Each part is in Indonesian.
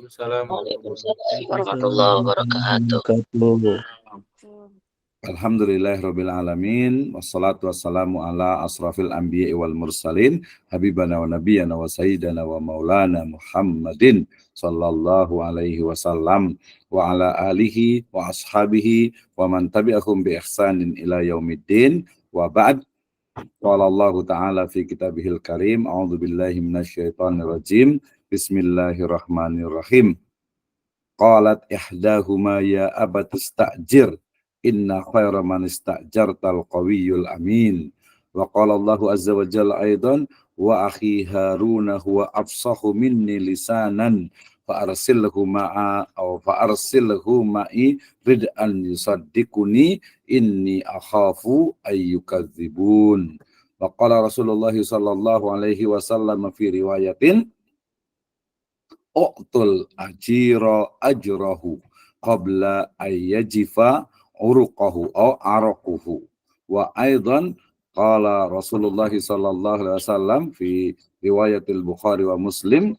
Assalamualaikum Waalaikumsalam warahmatullahi wabarakatuh. Alhamdulillahirabbil alamin wassalatu wassalamu ala asrafil anbiya'i wal mursalin habibana wa nabiyyana wa sayyidana wa maulana Muhammadin sallallahu alaihi wasallam wa ala alihi wa ashabihi wa man tabi'ahum bi ihsanin ila yaumiddin wa ba'd. Qala Allah ta'ala fi kitabihil karim a'udzu billahi minasyaitonir rajim bismillahirrahmanirrahim. Qalat ihdahuma ya abati istajir inna khaira man istajartal qawiyyul amin. Wa qala Allahu azza wa jalla aidan wa akhi Haruna huwa afsahu minni lisanan fa arsilhu ma'i rid'an yusaddiquni inni akhafu ayyukadzibun. Wa qala Rasulullah sallallahu alaihi wasallam fi riwayatin uqtul ajira ajrahu qabla ayyajifa uruqahu aw araquhu. Wa aidan qala Rasulullah sallallahu alaihi wasallam fi riwayatil Bukhari wa Muslim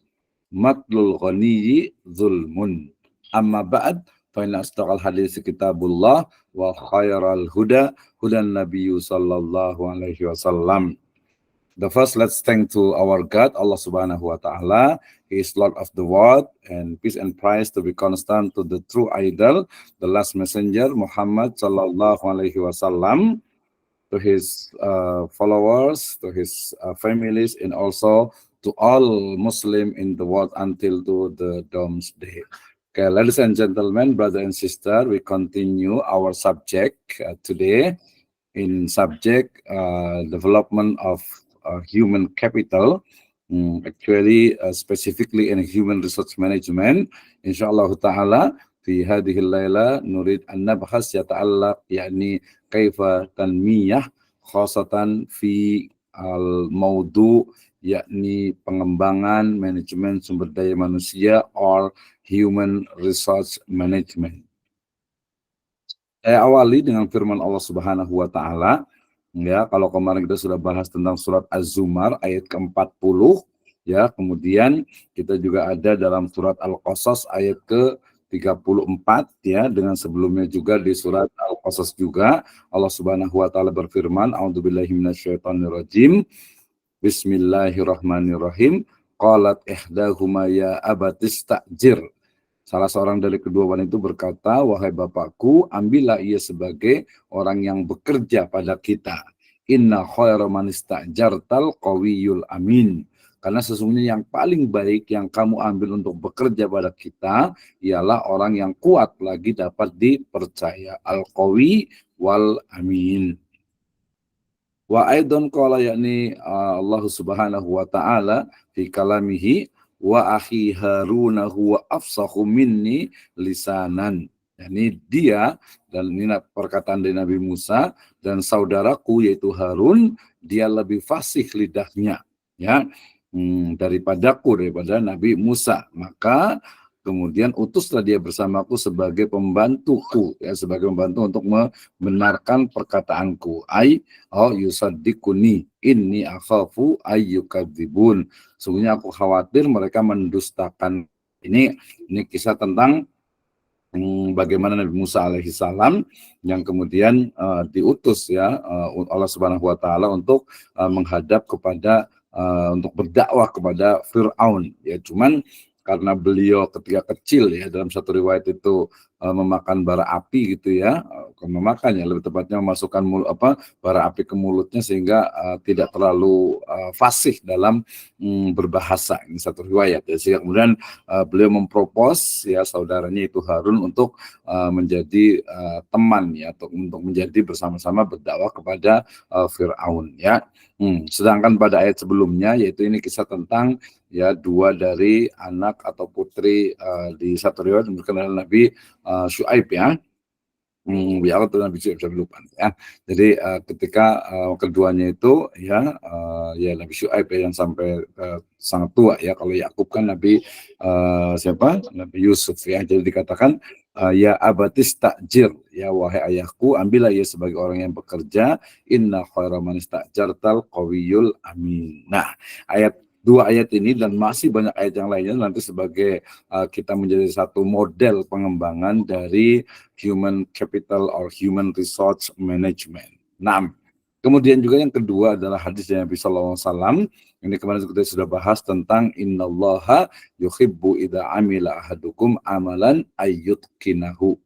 matlul ghaniyyi zulmun. Amma ba'd fa inna astaqal hadits kitabullah wa khairal huda hudan nabiyyu sallallahu alaihi wasallam. The first, let's thank to our God, Allah Subhanahu wa Ta'ala. He is Lord of the world, and peace and praise to be constant to the true idol, the last messenger, Muhammad Sallallahu Alaihi Wasallam, to his followers, to his families, and also to all Muslim in the world until to the doomsday. Okay, ladies and gentlemen, brother and sister, we continue our subject today in subject development of human capital, specifically in human resource management. Insyaallah ta'ala fi hadhil laila nurid an nabhas yata'allaq yakni kaifa tanmiyah khasatan fi al-maudu yakni pengembangan manajemen sumber daya manusia or human resource management. Saya awali dengan firman Allah Subhanahu wa Ta'ala. Ya, kalau kemarin kita sudah bahas tentang surat Az-Zumar ayat ke-40, ya, kemudian kita juga ada dalam surat Al-Qasas ayat ke-34, ya, dengan sebelumnya juga di surat Al-Qasas juga Allah Subhanahu wa Ta'ala berfirman, a'udzubillahi minasyaitonirrajim. Bismillahirrahmanirrahim. Qalat ihdahuma ya abatis ta'jir. Salah seorang dari kedua wanita itu berkata, wahai bapakku, ambillah ia sebagai orang yang bekerja pada kita. Inna khaira man istajartal qawiyyul amin. Karena sesungguhnya yang paling baik yang kamu ambil untuk bekerja pada kita ialah orang yang kuat lagi dapat dipercaya. Al-qawi wal amin. Wa aidan qala yakni Allah Subhanahu wa Ta'ala fi kalamihi wa akhi Haruna huwa afsahu minni lisanan. Yani dia, dan ini perkataan dari Nabi Musa, dan saudaraku yaitu Harun, dia lebih fasih lidahnya, ya, daripada Nabi Musa. Maka kemudian utuslah dia bersamaku sebagai pembantuku, ya, sebagai pembantu untuk membenarkan perkataanku. Yusaddiquni inni akhafu ayyukadzibun. Sungguhnya aku khawatir mereka mendustakan. Ini kisah tentang bagaimana Nabi Musa alaihissalam yang kemudian diutus, ya, Allah Subhanahu wa Ta'ala untuk menghadap kepada untuk berdakwah kepada Fir'aun, ya. Cuman karena beliau ketika kecil, ya, dalam satu riwayat itu memakan bara api gitu, ya, memakannya lebih tepatnya memasukkan bara api ke mulutnya sehingga tidak terlalu fasih dalam berbahasa. Ini satu riwayat, ya. Sehingga kemudian beliau mempropos, ya, saudaranya itu Harun untuk menjadi teman, ya, untuk menjadi bersama-sama berdakwah kepada Fir'aun, ya. Sedangkan pada ayat sebelumnya, yaitu ini kisah tentang, ya, dua dari anak atau putri di satu riwayat berkenaan Nabi Syuaib, ya. Ya, atau Nabi Syuaib, saya lupa, ya. Jadi ketika keduanya itu, ya, ya Nabi Syuaib, ya, yang sampai sangat tua, ya. Kalau Yakub kan Nabi Nabi Yusuf, ya. Jadi dikatakan ya abatis takjir, ya, wahai ayahku, ambillah ia sebagai orang yang bekerja. Inna khaira man istajartal qawiyyul amin. Nah, ayat dua ayat ini dan masih banyak ayat yang lainnya nanti sebagai kita menjadi satu model pengembangan dari human capital or human resource management. Nah, kemudian juga yang kedua adalah hadis dari Nabi Sallallahu Alaihi Wasallam. Ini kemarin kita sudah bahas tentang innallaha yuhibbu idza amila ahadukum amalan ayyutqinahu.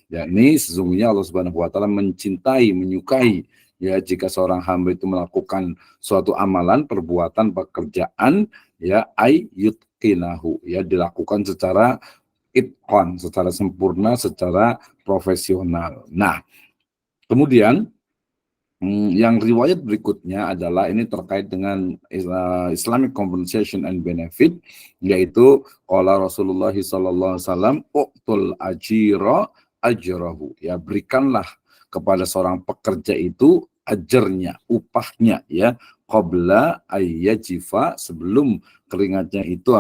Yakni sesungguhnya Allah Subhanahu wa taala mencintai, menyukai ya jika seorang hamba itu melakukan suatu amalan, perbuatan, pekerjaan ya ayyutqinahu ya dilakukan secara itqan, secara sempurna, secara profesional. Nah, kemudian yang riwayat berikutnya adalah ini terkait dengan Islamic Compensation and Benefit, yaitu qala Rasulullah sallallahu alaihi wasallam uqtul ajira ajrahu, ya berikanlah kepada seorang pekerja itu ajarnya, upahnya ya, qabla ayyajifa, sebelum keringatnya itu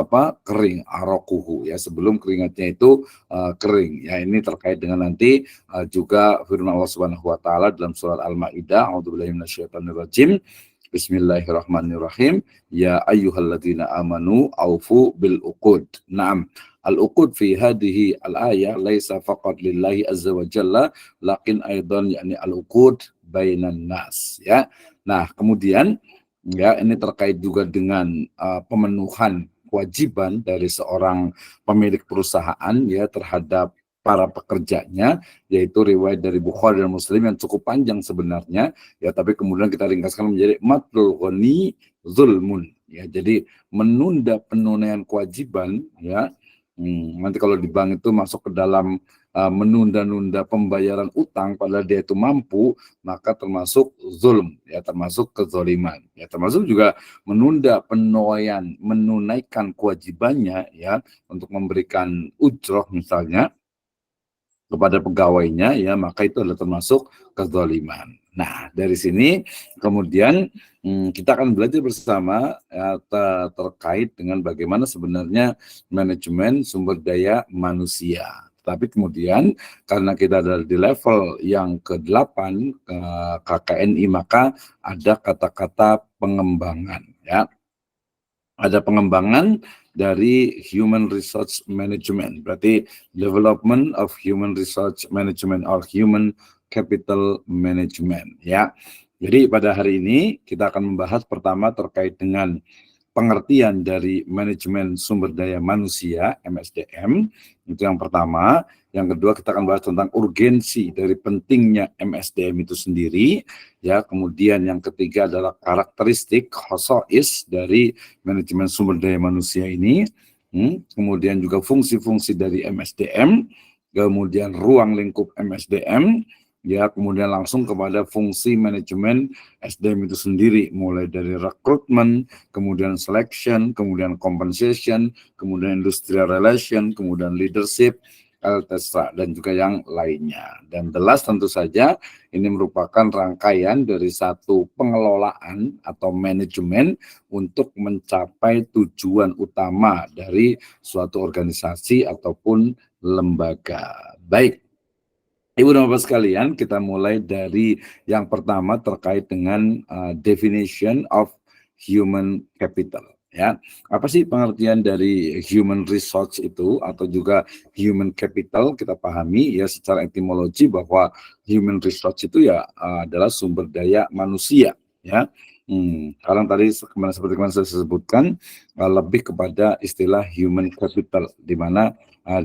kering, arakuhu ya, sebelum keringatnya itu kering ya. Ini terkait dengan nanti juga firman Allah Subhanahu wa taala dalam surat Al-Maidah, a'udzubillahi minasyaitonirrajim. Bismillahirrahmanirrahim. Ya ayyuhalladzina amanu aufu bil uqud. Naam. Al-uqud fi hadhihi al-ayah laisa faqat lillahi azza wa jalla lakin aidan yakni al-uqud bainan nas ya. Nah, kemudian ya ini terkait juga dengan pemenuhan kewajiban dari seorang pemilik perusahaan ya terhadap para pekerjanya, yaitu riwayat dari Bukhari dan Muslim yang cukup panjang sebenarnya ya, tapi kemudian kita ringkaskan menjadi matlul ghani zulmun ya. Jadi menunda penunaian kewajiban ya, nanti kalau di bank itu masuk ke dalam menunda-nunda pembayaran utang padahal dia itu mampu, maka termasuk zulm ya, termasuk kezaliman ya, termasuk juga menunda menunaikan kewajibannya ya untuk memberikan ujroh misalnya kepada pegawainya ya, maka itu adalah termasuk kezaliman. Nah, dari sini kemudian kita akan belajar bersama ya, terkait dengan bagaimana sebenarnya manajemen sumber daya manusia. Tapi kemudian karena kita ada di level yang ke-8 KKNI, maka ada kata-kata pengembangan ya. Ada pengembangan dari human resource management, berarti development of human resource management or human capital management ya. Jadi pada hari ini kita akan membahas pertama terkait dengan pengertian dari manajemen sumber daya manusia MSDM, itu yang pertama. Yang kedua kita akan bahas tentang urgensi dari pentingnya MSDM itu sendiri ya. Kemudian yang ketiga adalah karakteristik khosois dari manajemen sumber daya manusia ini. Kemudian juga fungsi-fungsi dari MSDM, kemudian ruang lingkup MSDM ya, kemudian langsung kepada fungsi manajemen SDM itu sendiri, mulai dari rekrutmen, kemudian selection, kemudian compensation, kemudian industrial relation, kemudian leadership, LTSA, dan juga yang lainnya. Dan jelas tentu saja ini merupakan rangkaian dari satu pengelolaan atau manajemen untuk mencapai tujuan utama dari suatu organisasi ataupun lembaga. Baik, Ibu dan Bapak sekalian, kita mulai dari yang pertama terkait dengan definition of human capital. Ya, apa sih pengertian dari human resource itu atau juga human capital? Kita pahami ya secara etimologi bahwa human resource itu ya adalah sumber daya manusia. Ya, sekarang tadi seperti yang saya sebutkan lebih kepada istilah human capital, di mana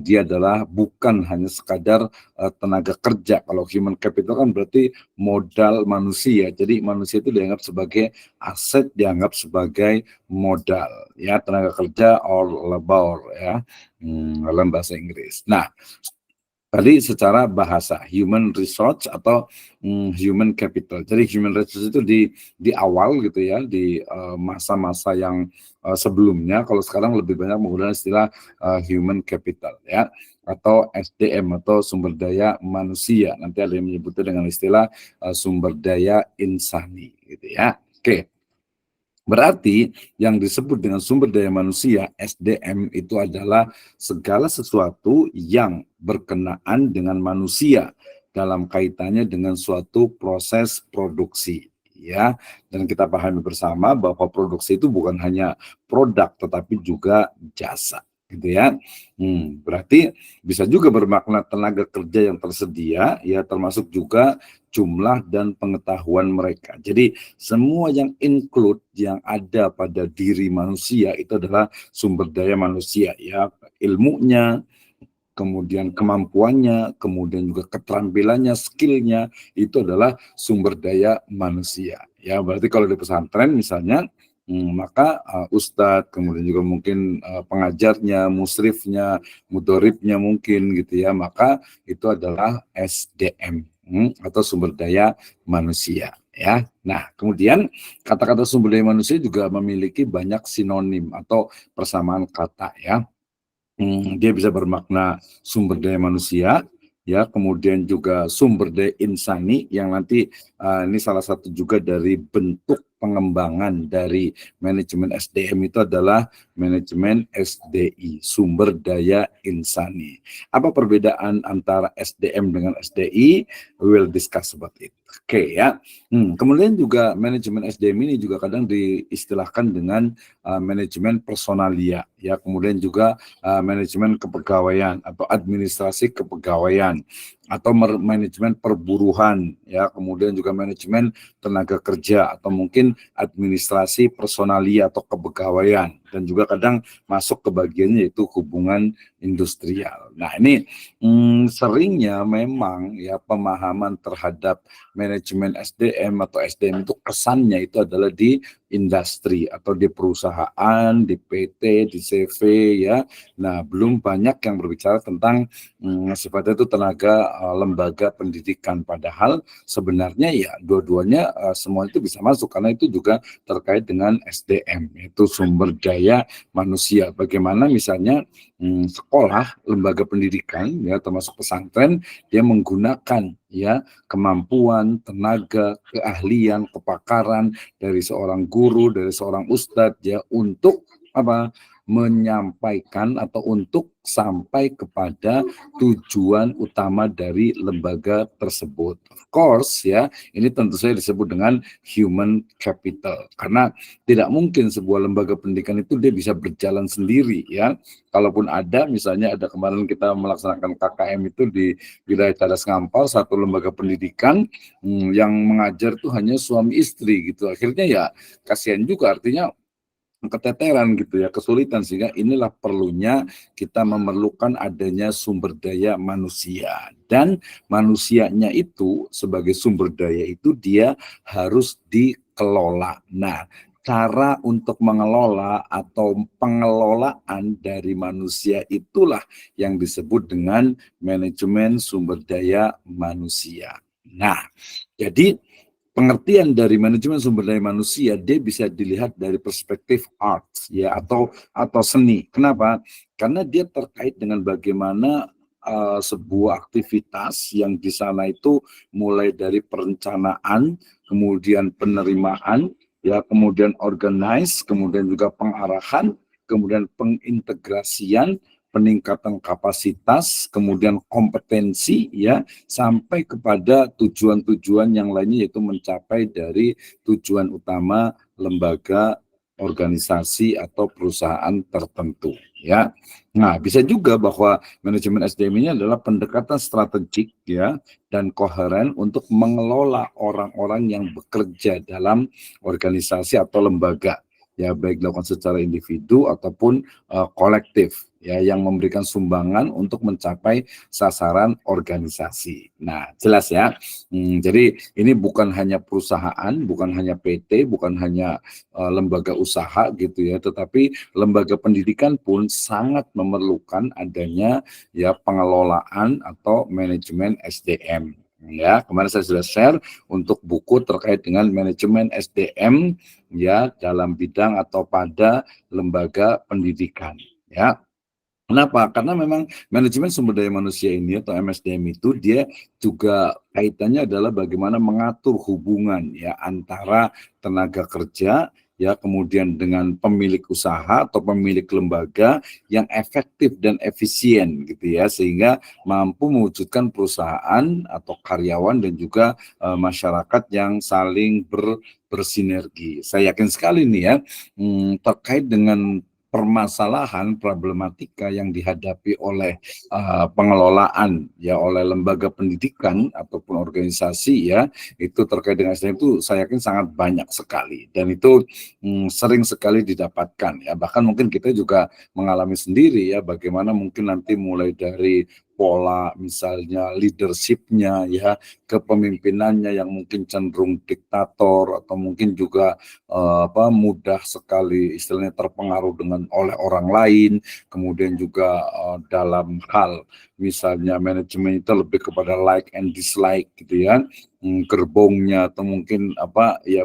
dia adalah bukan hanya sekadar tenaga kerja. Kalau human capital kan berarti modal manusia. Jadi manusia itu dianggap sebagai aset, dianggap sebagai modal ya, tenaga kerja or labor ya, dalam bahasa Inggris. Nah, tadi secara bahasa human resource atau human capital. Jadi human resource itu di awal gitu ya, di masa-masa yang sebelumnya. Kalau sekarang lebih banyak menggunakan istilah human capital ya, atau SDM atau sumber daya manusia. Nanti ada yang menyebutnya dengan istilah sumber daya insani gitu ya. Oke. Berarti yang disebut dengan sumber daya manusia SDM itu adalah segala sesuatu yang berkenaan dengan manusia dalam kaitannya dengan suatu proses produksi ya. Dan kita pahami bersama bahwa produksi itu bukan hanya produk tetapi juga jasa, gitu ya. Berarti bisa juga bermakna tenaga kerja yang tersedia, ya, termasuk juga jumlah dan pengetahuan mereka. Jadi semua yang include yang ada pada diri manusia itu adalah sumber daya manusia, ya, ilmunya, kemudian kemampuannya, kemudian juga keterampilannya, skillnya, itu adalah sumber daya manusia. Ya, berarti kalau di pesantren misalnya, maka ustadz, kemudian juga mungkin pengajarnya, musrifnya, mudoribnya mungkin gitu ya, maka itu adalah SDM, atau sumber daya manusia. Ya, nah kemudian kata-kata sumber daya manusia juga memiliki banyak sinonim atau persamaan kata, ya. Dia bisa bermakna sumber daya manusia, ya, kemudian juga sumber daya insani yang nanti ini salah satu juga dari bentuk pengembangan dari manajemen SDM itu adalah manajemen SDI, sumber daya insani. Apa perbedaan antara SDM dengan SDI? We will discuss about it. Oke, ya. Kemudian juga manajemen SDM ini juga kadang diistilahkan dengan manajemen personalia, ya, kemudian juga manajemen kepegawaian atau administrasi kepegawaian atau manajemen perburuhan, ya, kemudian juga manajemen tenaga kerja atau mungkin administrasi personalia atau kepegawaian, dan juga kadang masuk ke bagiannya yaitu hubungan industrial. Nah, ini seringnya memang ya pemahaman terhadap manajemen SDM atau SDM itu kesannya itu adalah di industri atau di perusahaan, di PT, di CV, ya. Nah, belum banyak yang berbicara tentang sifatnya itu tenaga lembaga pendidikan. Padahal sebenarnya ya dua-duanya semua itu bisa masuk karena itu juga terkait dengan SDM, yaitu sumber daya manusia. Bagaimana misalnya sekolah, lembaga pendidikan, ya, termasuk pesantren, dia menggunakan ya kemampuan, tenaga, keahlian, kepakaran dari seorang guru, dari seorang ustadz, ya, untuk apa? Menyampaikan atau untuk sampai kepada tujuan utama dari lembaga tersebut. Of course, ya, ini tentu saja disebut dengan human capital karena tidak mungkin sebuah lembaga pendidikan itu dia bisa berjalan sendiri, ya. Kalaupun ada, misalnya ada kemarin kita melaksanakan KKM itu di wilayah Cadas Ngampal, satu lembaga pendidikan yang mengajar itu hanya suami istri gitu. Akhirnya ya kasihan juga, artinya keteteran gitu ya, kesulitan, sehingga inilah perlunya kita memerlukan adanya sumber daya manusia, dan manusianya itu sebagai sumber daya itu dia harus dikelola. Nah, cara untuk mengelola atau pengelolaan dari manusia itulah yang disebut dengan manajemen sumber daya manusia. Nah, jadi pengertian dari manajemen sumber daya manusia dia bisa dilihat dari perspektif art, ya, atau seni. Kenapa? Karena dia terkait dengan bagaimana sebuah aktivitas yang di sana itu mulai dari perencanaan, kemudian penerimaan, ya, kemudian organize, kemudian juga pengarahan, kemudian pengintegrasian, peningkatan kapasitas, kemudian kompetensi, ya, sampai kepada tujuan-tujuan yang lainnya, yaitu mencapai dari tujuan utama lembaga, organisasi atau perusahaan tertentu, ya. Nah, bisa juga bahwa manajemen SDM ini adalah pendekatan strategik, ya, dan koheren untuk mengelola orang-orang yang bekerja dalam organisasi atau lembaga, ya, baik dilakukan secara individu ataupun kolektif, ya, yang memberikan sumbangan untuk mencapai sasaran organisasi. Nah, jelas ya. Jadi ini bukan hanya perusahaan, bukan hanya PT, bukan hanya lembaga usaha gitu ya, tetapi lembaga pendidikan pun sangat memerlukan adanya ya pengelolaan atau manajemen SDM. Ya, kemarin saya sudah share untuk buku terkait dengan manajemen SDM, ya, dalam bidang atau pada lembaga pendidikan, ya. Kenapa? Karena memang manajemen sumber daya manusia ini atau MSDM itu dia juga kaitannya adalah bagaimana mengatur hubungan, ya, antara tenaga kerja, ya, kemudian dengan pemilik usaha atau pemilik lembaga yang efektif dan efisien gitu ya, sehingga mampu mewujudkan perusahaan atau karyawan dan juga masyarakat yang saling bersinergi. Saya yakin sekali nih ya, terkait dengan permasalahan problematika yang dihadapi oleh pengelolaan ya, oleh lembaga pendidikan ataupun organisasi ya, itu terkait dengan SDM itu saya yakin sangat banyak sekali, dan itu sering sekali didapatkan ya. Bahkan mungkin kita juga mengalami sendiri ya, bagaimana mungkin nanti mulai dari pola misalnya leadership-nya ya, kepemimpinannya yang mungkin cenderung diktator, atau mungkin juga mudah sekali istilahnya terpengaruh oleh orang lain, kemudian juga dalam hal misalnya manajemen itu lebih kepada like and dislike gitu ya, gerbongnya atau mungkin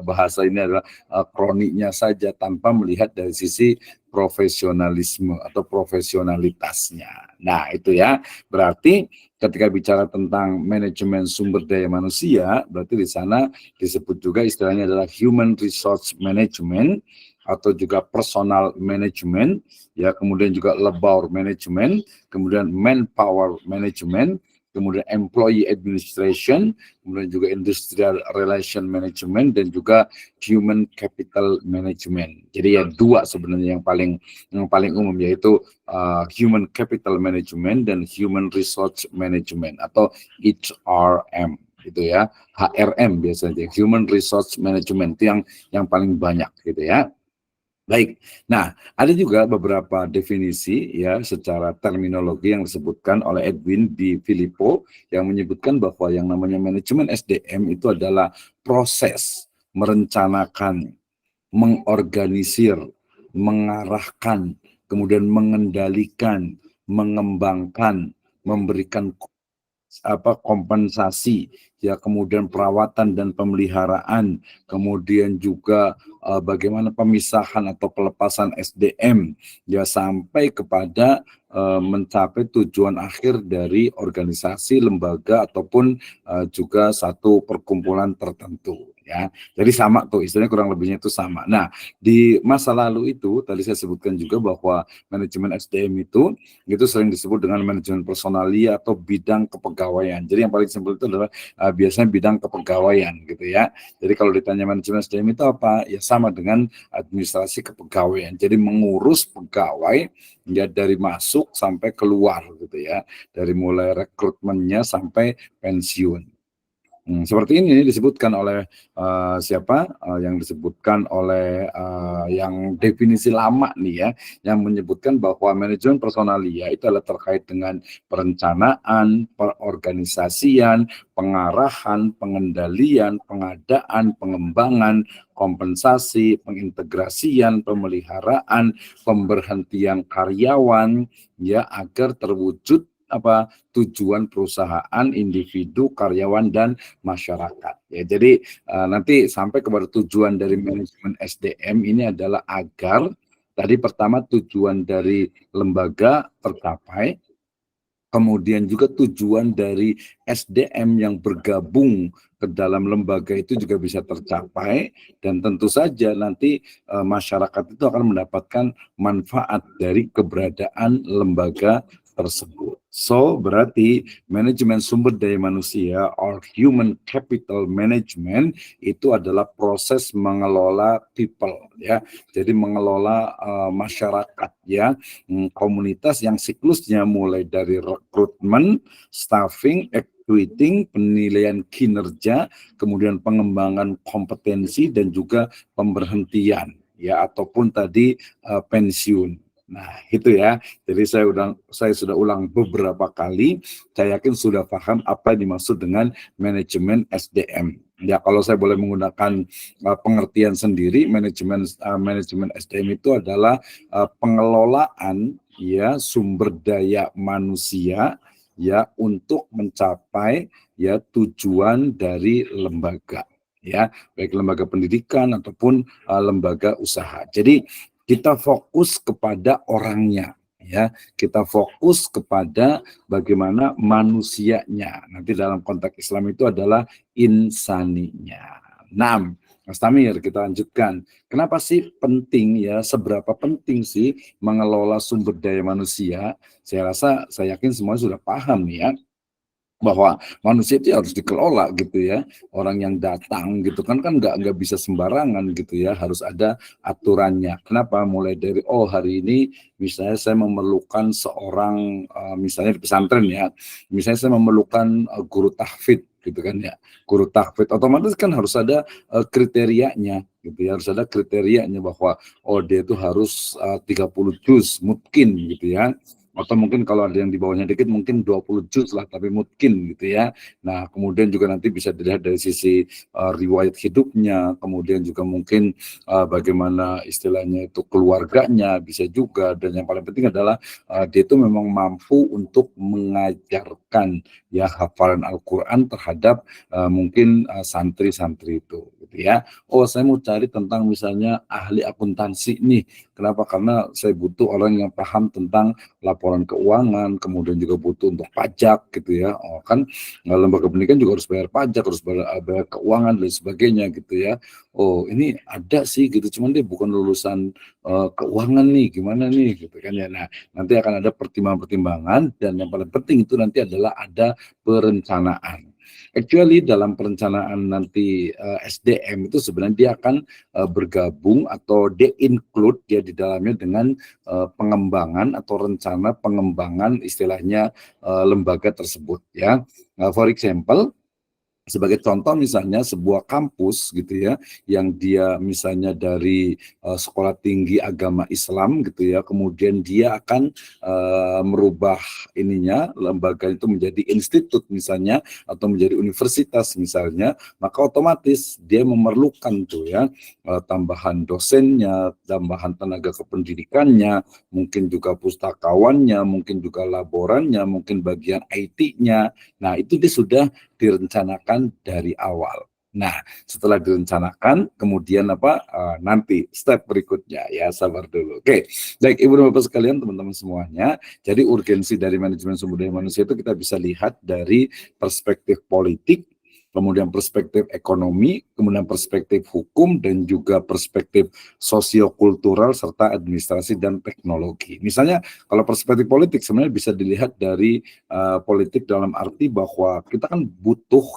bahasa ini adalah kroniknya saja, tanpa melihat dari sisi profesionalisme atau profesionalitasnya. Nah itu ya, berarti ketika bicara tentang manajemen sumber daya manusia, berarti di sana disebut juga istilahnya adalah human resource management atau juga personal management ya, kemudian juga labor management, kemudian manpower management, kemudian employee administration, kemudian juga industrial relation management, dan juga human capital management. Jadi ya dua sebenarnya yang paling umum, yaitu human capital management dan human resource management atau HRM gitu ya, HRM biasanya, human resource management itu yang paling banyak gitu ya. Baik, nah ada juga beberapa definisi ya secara terminologi yang disebutkan oleh Edwin di Filippo, yang menyebutkan bahwa yang namanya manajemen SDM itu adalah proses merencanakan, mengorganisir, mengarahkan, kemudian mengendalikan, mengembangkan, memberikan kompensasi ya, kemudian perawatan dan pemeliharaan, kemudian juga bagaimana pemisahan atau pelepasan SDM ya, sampai kepada mencapai tujuan akhir dari organisasi, lembaga, ataupun juga satu perkumpulan tertentu ya. Jadi sama tuh istilahnya, kurang lebihnya itu sama. Nah, di masa lalu itu tadi saya sebutkan juga bahwa manajemen SDM itu sering disebut dengan manajemen personalia atau bidang kepegawaian. Jadi yang paling simpel itu adalah biasanya bidang kepegawaian gitu ya. Jadi kalau ditanya manajemen SDM itu apa, ya sama dengan administrasi kepegawaian. Jadi mengurus pegawai ya, dari masuk sampai keluar gitu ya, dari mulai rekrutmennya sampai pensiun. Seperti ini disebutkan oleh yang disebutkan oleh yang definisi lama nih ya, yang menyebutkan bahwa manajemen personalia itu adalah terkait dengan perencanaan, perorganisasian, pengarahan, pengendalian, pengadaan, pengembangan, kompensasi, pengintegrasian, pemeliharaan, pemberhentian karyawan ya, agar terwujud tujuan perusahaan, individu, karyawan, dan masyarakat. Ya, jadi nanti sampai kepada tujuan dari manajemen SDM ini adalah agar tadi pertama tujuan dari lembaga tercapai, kemudian juga tujuan dari SDM yang bergabung ke dalam lembaga itu juga bisa tercapai, dan tentu saja nanti masyarakat itu akan mendapatkan manfaat dari keberadaan lembaga tersebut. So, berarti manajemen sumber daya manusia or human capital management itu adalah proses mengelola people ya. Jadi mengelola masyarakat ya, komunitas yang siklusnya mulai dari rekrutmen, staffing, recruiting, penilaian kinerja, kemudian pengembangan kompetensi, dan juga pemberhentian ya, ataupun tadi pensiun. Nah, itu ya. Jadi saya sudah ulang beberapa kali. Saya yakin sudah paham apa yang dimaksud dengan manajemen SDM. Ya, kalau saya boleh menggunakan pengertian sendiri, manajemen SDM itu adalah pengelolaan ya sumber daya manusia ya, untuk mencapai ya tujuan dari lembaga ya, baik lembaga pendidikan ataupun lembaga usaha. Jadi kita fokus kepada orangnya ya, kita fokus kepada bagaimana manusianya. Nanti dalam konteks Islam itu adalah insaninya. Nah, Mas Tamir, kita lanjutkan. Kenapa sih penting ya, seberapa penting sih mengelola sumber daya manusia? Saya rasa, saya yakin semua sudah paham ya, bahwa manusia itu harus dikelola gitu ya. Orang yang datang gitu kan nggak bisa sembarangan gitu ya, harus ada aturannya. Kenapa? Mulai dari hari ini misalnya saya memerlukan seorang misalnya di pesantren ya, misalnya saya memerlukan guru tahfidz gitu kan ya. Guru tahfidz otomatis kan harus ada kriterianya gitu ya, harus ada kriterianya bahwa dia itu harus 30 juz mungkin gitu ya, atau mungkin kalau ada yang di bawahnya dikit mungkin 20 juz lah, tapi mungkin gitu ya. Nah, kemudian juga nanti bisa dilihat dari sisi riwayat hidupnya, kemudian juga mungkin bagaimana istilahnya itu keluarganya bisa juga, dan yang paling penting adalah dia itu memang mampu untuk mengajarkan ya hafalan Al-Qur'an terhadap mungkin santri-santri itu gitu ya. Saya mau cari tentang misalnya ahli akuntansi nih. Kenapa? Karena saya butuh orang yang paham tentang laporan keuangan, kemudian juga butuh untuk pajak gitu ya. Kan lembaga pendidikan juga harus bayar pajak, harus bayar keuangan dan sebagainya gitu ya. Ini ada sih gitu, cuman dia bukan lulusan keuangan nih, gimana nih gitu kan ya. Nah, nanti akan ada pertimbangan-pertimbangan, dan yang paling penting itu nanti adalah ada perencanaan. Actually dalam perencanaan nanti SDM itu sebenarnya dia akan bergabung atau de-include dia di dalamnya dengan pengembangan atau rencana pengembangan istilahnya lembaga tersebut ya. For example, sebagai contoh misalnya sebuah kampus gitu ya, yang dia misalnya dari sekolah tinggi agama Islam gitu ya, kemudian dia akan merubah ininya lembaga itu menjadi institut misalnya, atau menjadi universitas misalnya, maka otomatis dia memerlukan tuh ya tambahan dosennya, tambahan tenaga kependidikannya, mungkin juga pustakawannya, mungkin juga laborannya, mungkin bagian IT-nya. Nah, itu dia sudah direncanakan dari awal. Nah, setelah direncanakan, kemudian nanti step berikutnya ya, sabar dulu. Oke, baik Ibu dan Bapak sekalian, teman-teman semuanya. Jadi urgensi dari manajemen sumber daya manusia itu kita bisa lihat dari perspektif politik, kemudian perspektif ekonomi, kemudian perspektif hukum, dan juga perspektif sosiokultural serta administrasi dan teknologi. Misalnya kalau perspektif politik sebenarnya bisa dilihat dari politik dalam arti bahwa kita kan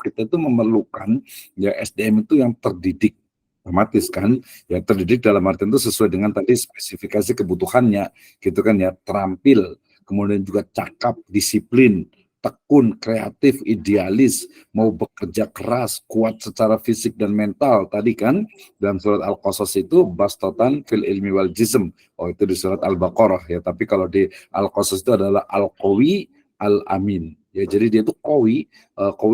kita itu memerlukan ya SDM itu yang terdidik, otomatis kan ya, terdidik dalam artian itu sesuai dengan tadi spesifikasi kebutuhannya gitu kan ya, terampil, kemudian juga cakap, disiplin, tekun, kreatif, idealis, mau bekerja keras, kuat secara fisik dan mental. Tadi kan dalam surat Al-Qasas itu bastotan fil ilmi wal jism. Itu di surat Al-Baqarah ya. Tapi kalau di Al-Qasas itu adalah al-qawi al-amin. Ya, jadi dia itu qawi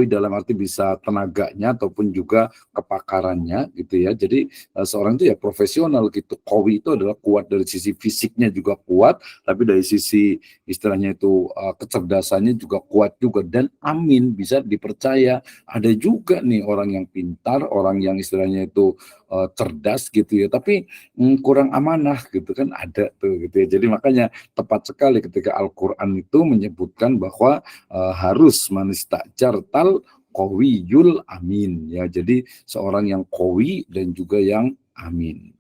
dalam arti bisa tenaganya ataupun juga kepakarannya gitu ya. Jadi seorang itu ya profesional gitu. Qawi itu adalah kuat dari sisi fisiknya juga kuat, tapi dari sisi istilahnya itu kecerdasannya juga kuat juga, dan amin, bisa dipercaya. Ada juga nih orang yang pintar, orang yang istilahnya itu cerdas gitu ya, tapi kurang amanah gitu kan, ada tuh gitu ya. Jadi makanya tepat sekali ketika Al-Qur'an itu menyebutkan bahwa harus manistajar tal qawiyul amin ya. Jadi seorang yang qawi dan juga yang amin.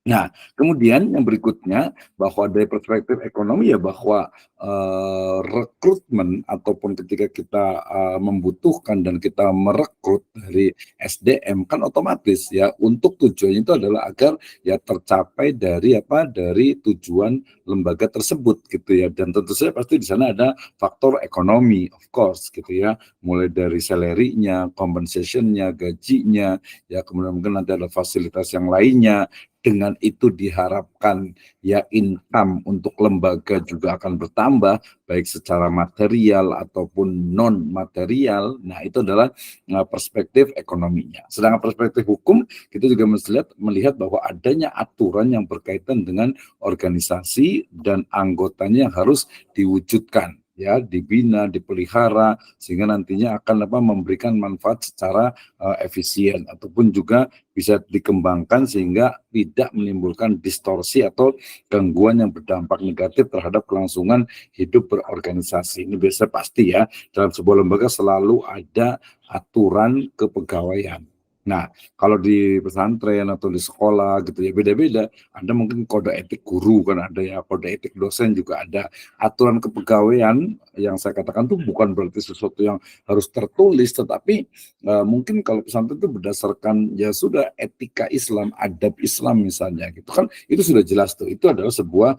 Nah, kemudian yang berikutnya bahwa dari perspektif ekonomi ya, bahwa rekrutmen ataupun ketika kita membutuhkan dan kita merekrut dari SDM kan otomatis ya, untuk tujuannya itu adalah agar ya tercapai dari tujuan lembaga tersebut gitu ya, dan tentu saja pasti di sana ada faktor ekonomi of course gitu ya, mulai dari salary-nya, compensation-nya, gajinya ya, kemudian mungkin nanti ada fasilitas yang lainnya. Dengan itu diharapkan ya income untuk lembaga juga akan bertambah, baik secara material ataupun non material. Nah, itu adalah perspektif ekonominya. Sedangkan perspektif hukum, kita juga melihat bahwa adanya aturan yang berkaitan dengan organisasi dan anggotanya yang harus diwujudkan ya, dibina, dipelihara, sehingga nantinya akan memberikan manfaat secara efisien, ataupun juga bisa dikembangkan sehingga tidak menimbulkan distorsi atau gangguan yang berdampak negatif terhadap kelangsungan hidup berorganisasi. Ini biasa pasti ya, dalam sebuah lembaga selalu ada aturan kepegawaian. Nah, kalau di pesantren atau di sekolah gitu ya beda-beda. Ada mungkin kode etik guru kan ada ya, kode etik dosen juga ada. Aturan kepegawaian yang saya katakan tuh bukan berarti sesuatu yang harus tertulis, tetapi mungkin kalau pesantren itu berdasarkan ya sudah etika Islam, adab Islam misalnya gitu kan, itu sudah jelas tuh. Itu adalah sebuah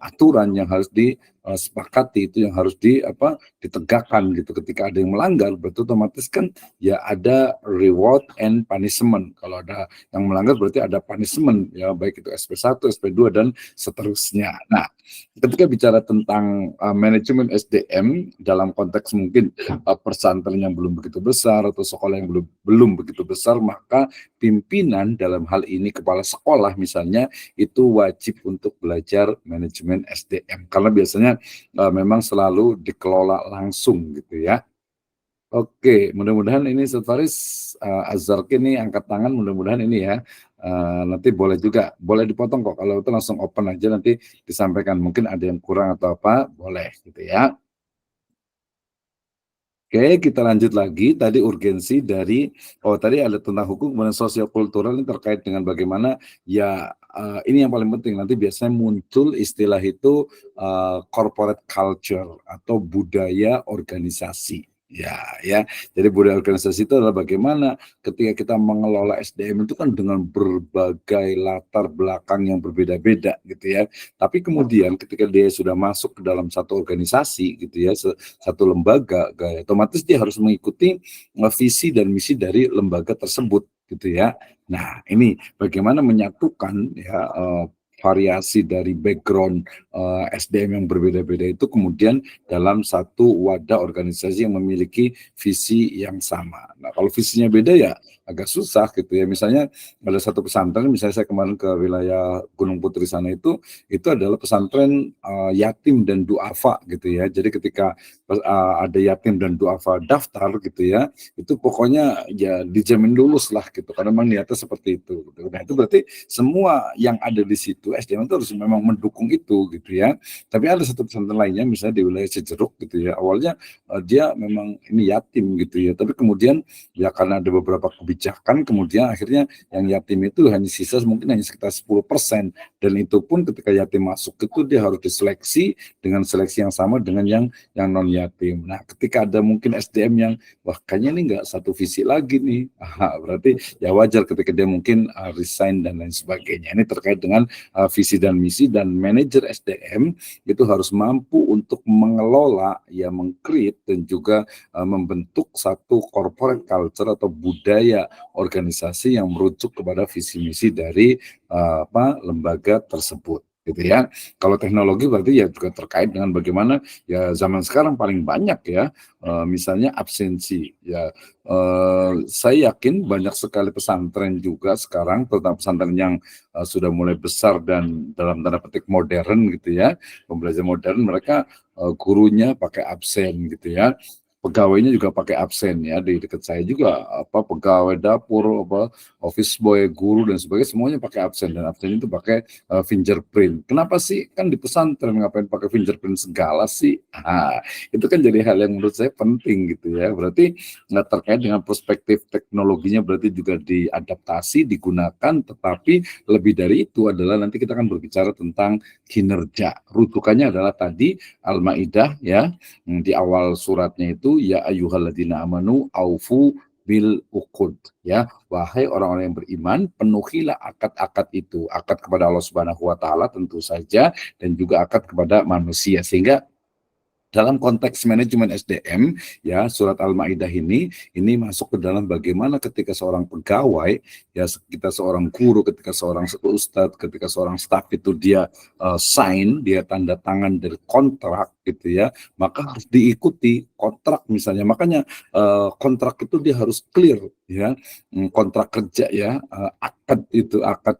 aturan yang harus disepakati, itu yang harus ditegakkan gitu. Ketika ada yang melanggar, berarti otomatis kan ya ada reward and punishment. Kalau ada yang melanggar berarti ada punishment ya, baik itu SP1, SP2 dan seterusnya. Nah, ketika bicara tentang manajemen SDM dalam konteks mungkin pesantren yang belum begitu besar atau sekolah yang belum begitu besar, maka pimpinan dalam hal ini kepala sekolah misalnya itu wajib untuk belajar manajemen SDM karena biasanya memang selalu dikelola langsung gitu ya. Oke, mudah-mudahan ini Ustaz Faris, Azharki nih angkat tangan mudah-mudahan ini ya, nanti boleh juga, boleh dipotong kok kalau itu langsung open aja nanti disampaikan, mungkin ada yang kurang atau apa, boleh gitu ya. Oke, kita lanjut lagi. Tadi urgensi dari, tadi ada tentang hukum kemudian sosio-kultural ini terkait dengan bagaimana ya, ini yang paling penting nanti biasanya muncul istilah itu corporate culture atau budaya organisasi. Ya, ya. Jadi budaya organisasi itu adalah bagaimana ketika kita mengelola SDM itu kan dengan berbagai latar belakang yang berbeda-beda gitu ya. Tapi kemudian ketika dia sudah masuk ke dalam satu organisasi gitu ya, satu lembaga, otomatis dia harus mengikuti visi dan misi dari lembaga tersebut gitu ya. Nah, ini bagaimana menyatukan ya variasi dari background SDM yang berbeda-beda itu kemudian dalam satu wadah organisasi yang memiliki visi yang sama. Nah, kalau visinya beda ya agak susah gitu ya. Misalnya ada satu pesantren, misalnya saya kemarin ke wilayah Gunung Putri sana itu adalah pesantren yatim dan duafa gitu ya. Jadi ketika ada yatim dan duafa daftar gitu ya, itu pokoknya ya dijamin lulus lah gitu, karena memang niatnya seperti itu. Gitu. Nah itu berarti semua yang ada di situ SDM itu harus memang mendukung itu gitu ya. Tapi ada satu pesantren lainnya misalnya di wilayah Cijeruk gitu ya, awalnya dia memang ini yatim gitu ya, tapi kemudian ya karena ada beberapa kebijakan kemudian akhirnya yang yatim itu hanya sisa mungkin hanya sekitar 10%, dan itu pun ketika yatim masuk itu dia harus diseleksi dengan seleksi yang sama dengan yang non yatim. Nah, ketika ada mungkin SDM yang wah kayaknya ini nggak satu visi lagi nih, berarti ya wajar ketika dia mungkin resign dan lain sebagainya. Ini terkait dengan visi dan misi, dan manajer SDM itu harus mampu untuk mengelola, ya mengcreate dan juga membentuk satu corporate culture atau budaya organisasi yang merujuk kepada visi misi dari lembaga tersebut gitu ya. Kalau teknologi berarti ya juga terkait dengan bagaimana ya zaman sekarang paling banyak ya misalnya absensi ya, saya yakin banyak sekali pesantren juga sekarang, terutama pesantren yang sudah mulai besar dan dalam tanda petik modern gitu ya, pembelajaran modern, mereka gurunya pakai absen gitu ya, pegawainya juga pakai absen ya. Di dekat saya juga pegawai dapur, office boy, guru dan sebagainya semuanya pakai absen, dan absen itu pakai fingerprint. Kenapa sih? Kan di pesantren ngapain pakai fingerprint segala sih? Itu kan jadi hal yang menurut saya penting gitu ya. Berarti nggak terkait dengan perspektif teknologinya, berarti juga diadaptasi, digunakan, tetapi lebih dari itu adalah nanti kita akan berbicara tentang kinerja. Rujukannya adalah tadi Al-Maidah ya, di awal suratnya itu ya ayyuhalladzina amanu aufu bil uqud ya, wahai orang-orang yang beriman penuhilah akad-akad itu, akad kepada Allah Subhanahu wa taala tentu saja, dan juga akad kepada manusia. Sehingga dalam konteks manajemen SDM ya, surat Al-Maidah ini masuk ke dalam bagaimana ketika seorang pegawai ya, kita seorang guru, ketika seorang ustadz, ketika seorang staf itu dia sign, dia tanda tangan dari kontrak gitu ya, maka harus diikuti kontrak misalnya. Makanya kontrak itu dia harus clear ya, kontrak kerja ya, akad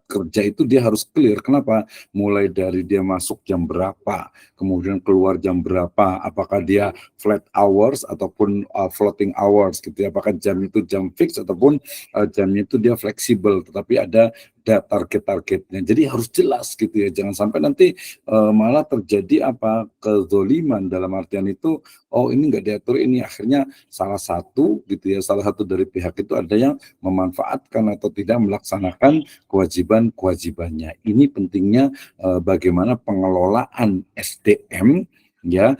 kerja itu dia harus clear. Kenapa? Mulai dari dia masuk jam berapa, kemudian keluar jam berapa, apakah dia flat hours ataupun floating hours gitu ya, apakah jam itu jam fix ataupun jamnya itu dia fleksibel, tetapi ada ada target-targetnya. Jadi harus jelas gitu ya. Jangan sampai nanti malah terjadi kezoliman dalam artian itu, oh ini nggak diatur, ini akhirnya salah satu gitu ya, salah satu dari pihak itu ada yang memanfaatkan atau tidak melaksanakan kewajiban-kewajibannya. Ini pentingnya bagaimana pengelolaan SDM ya,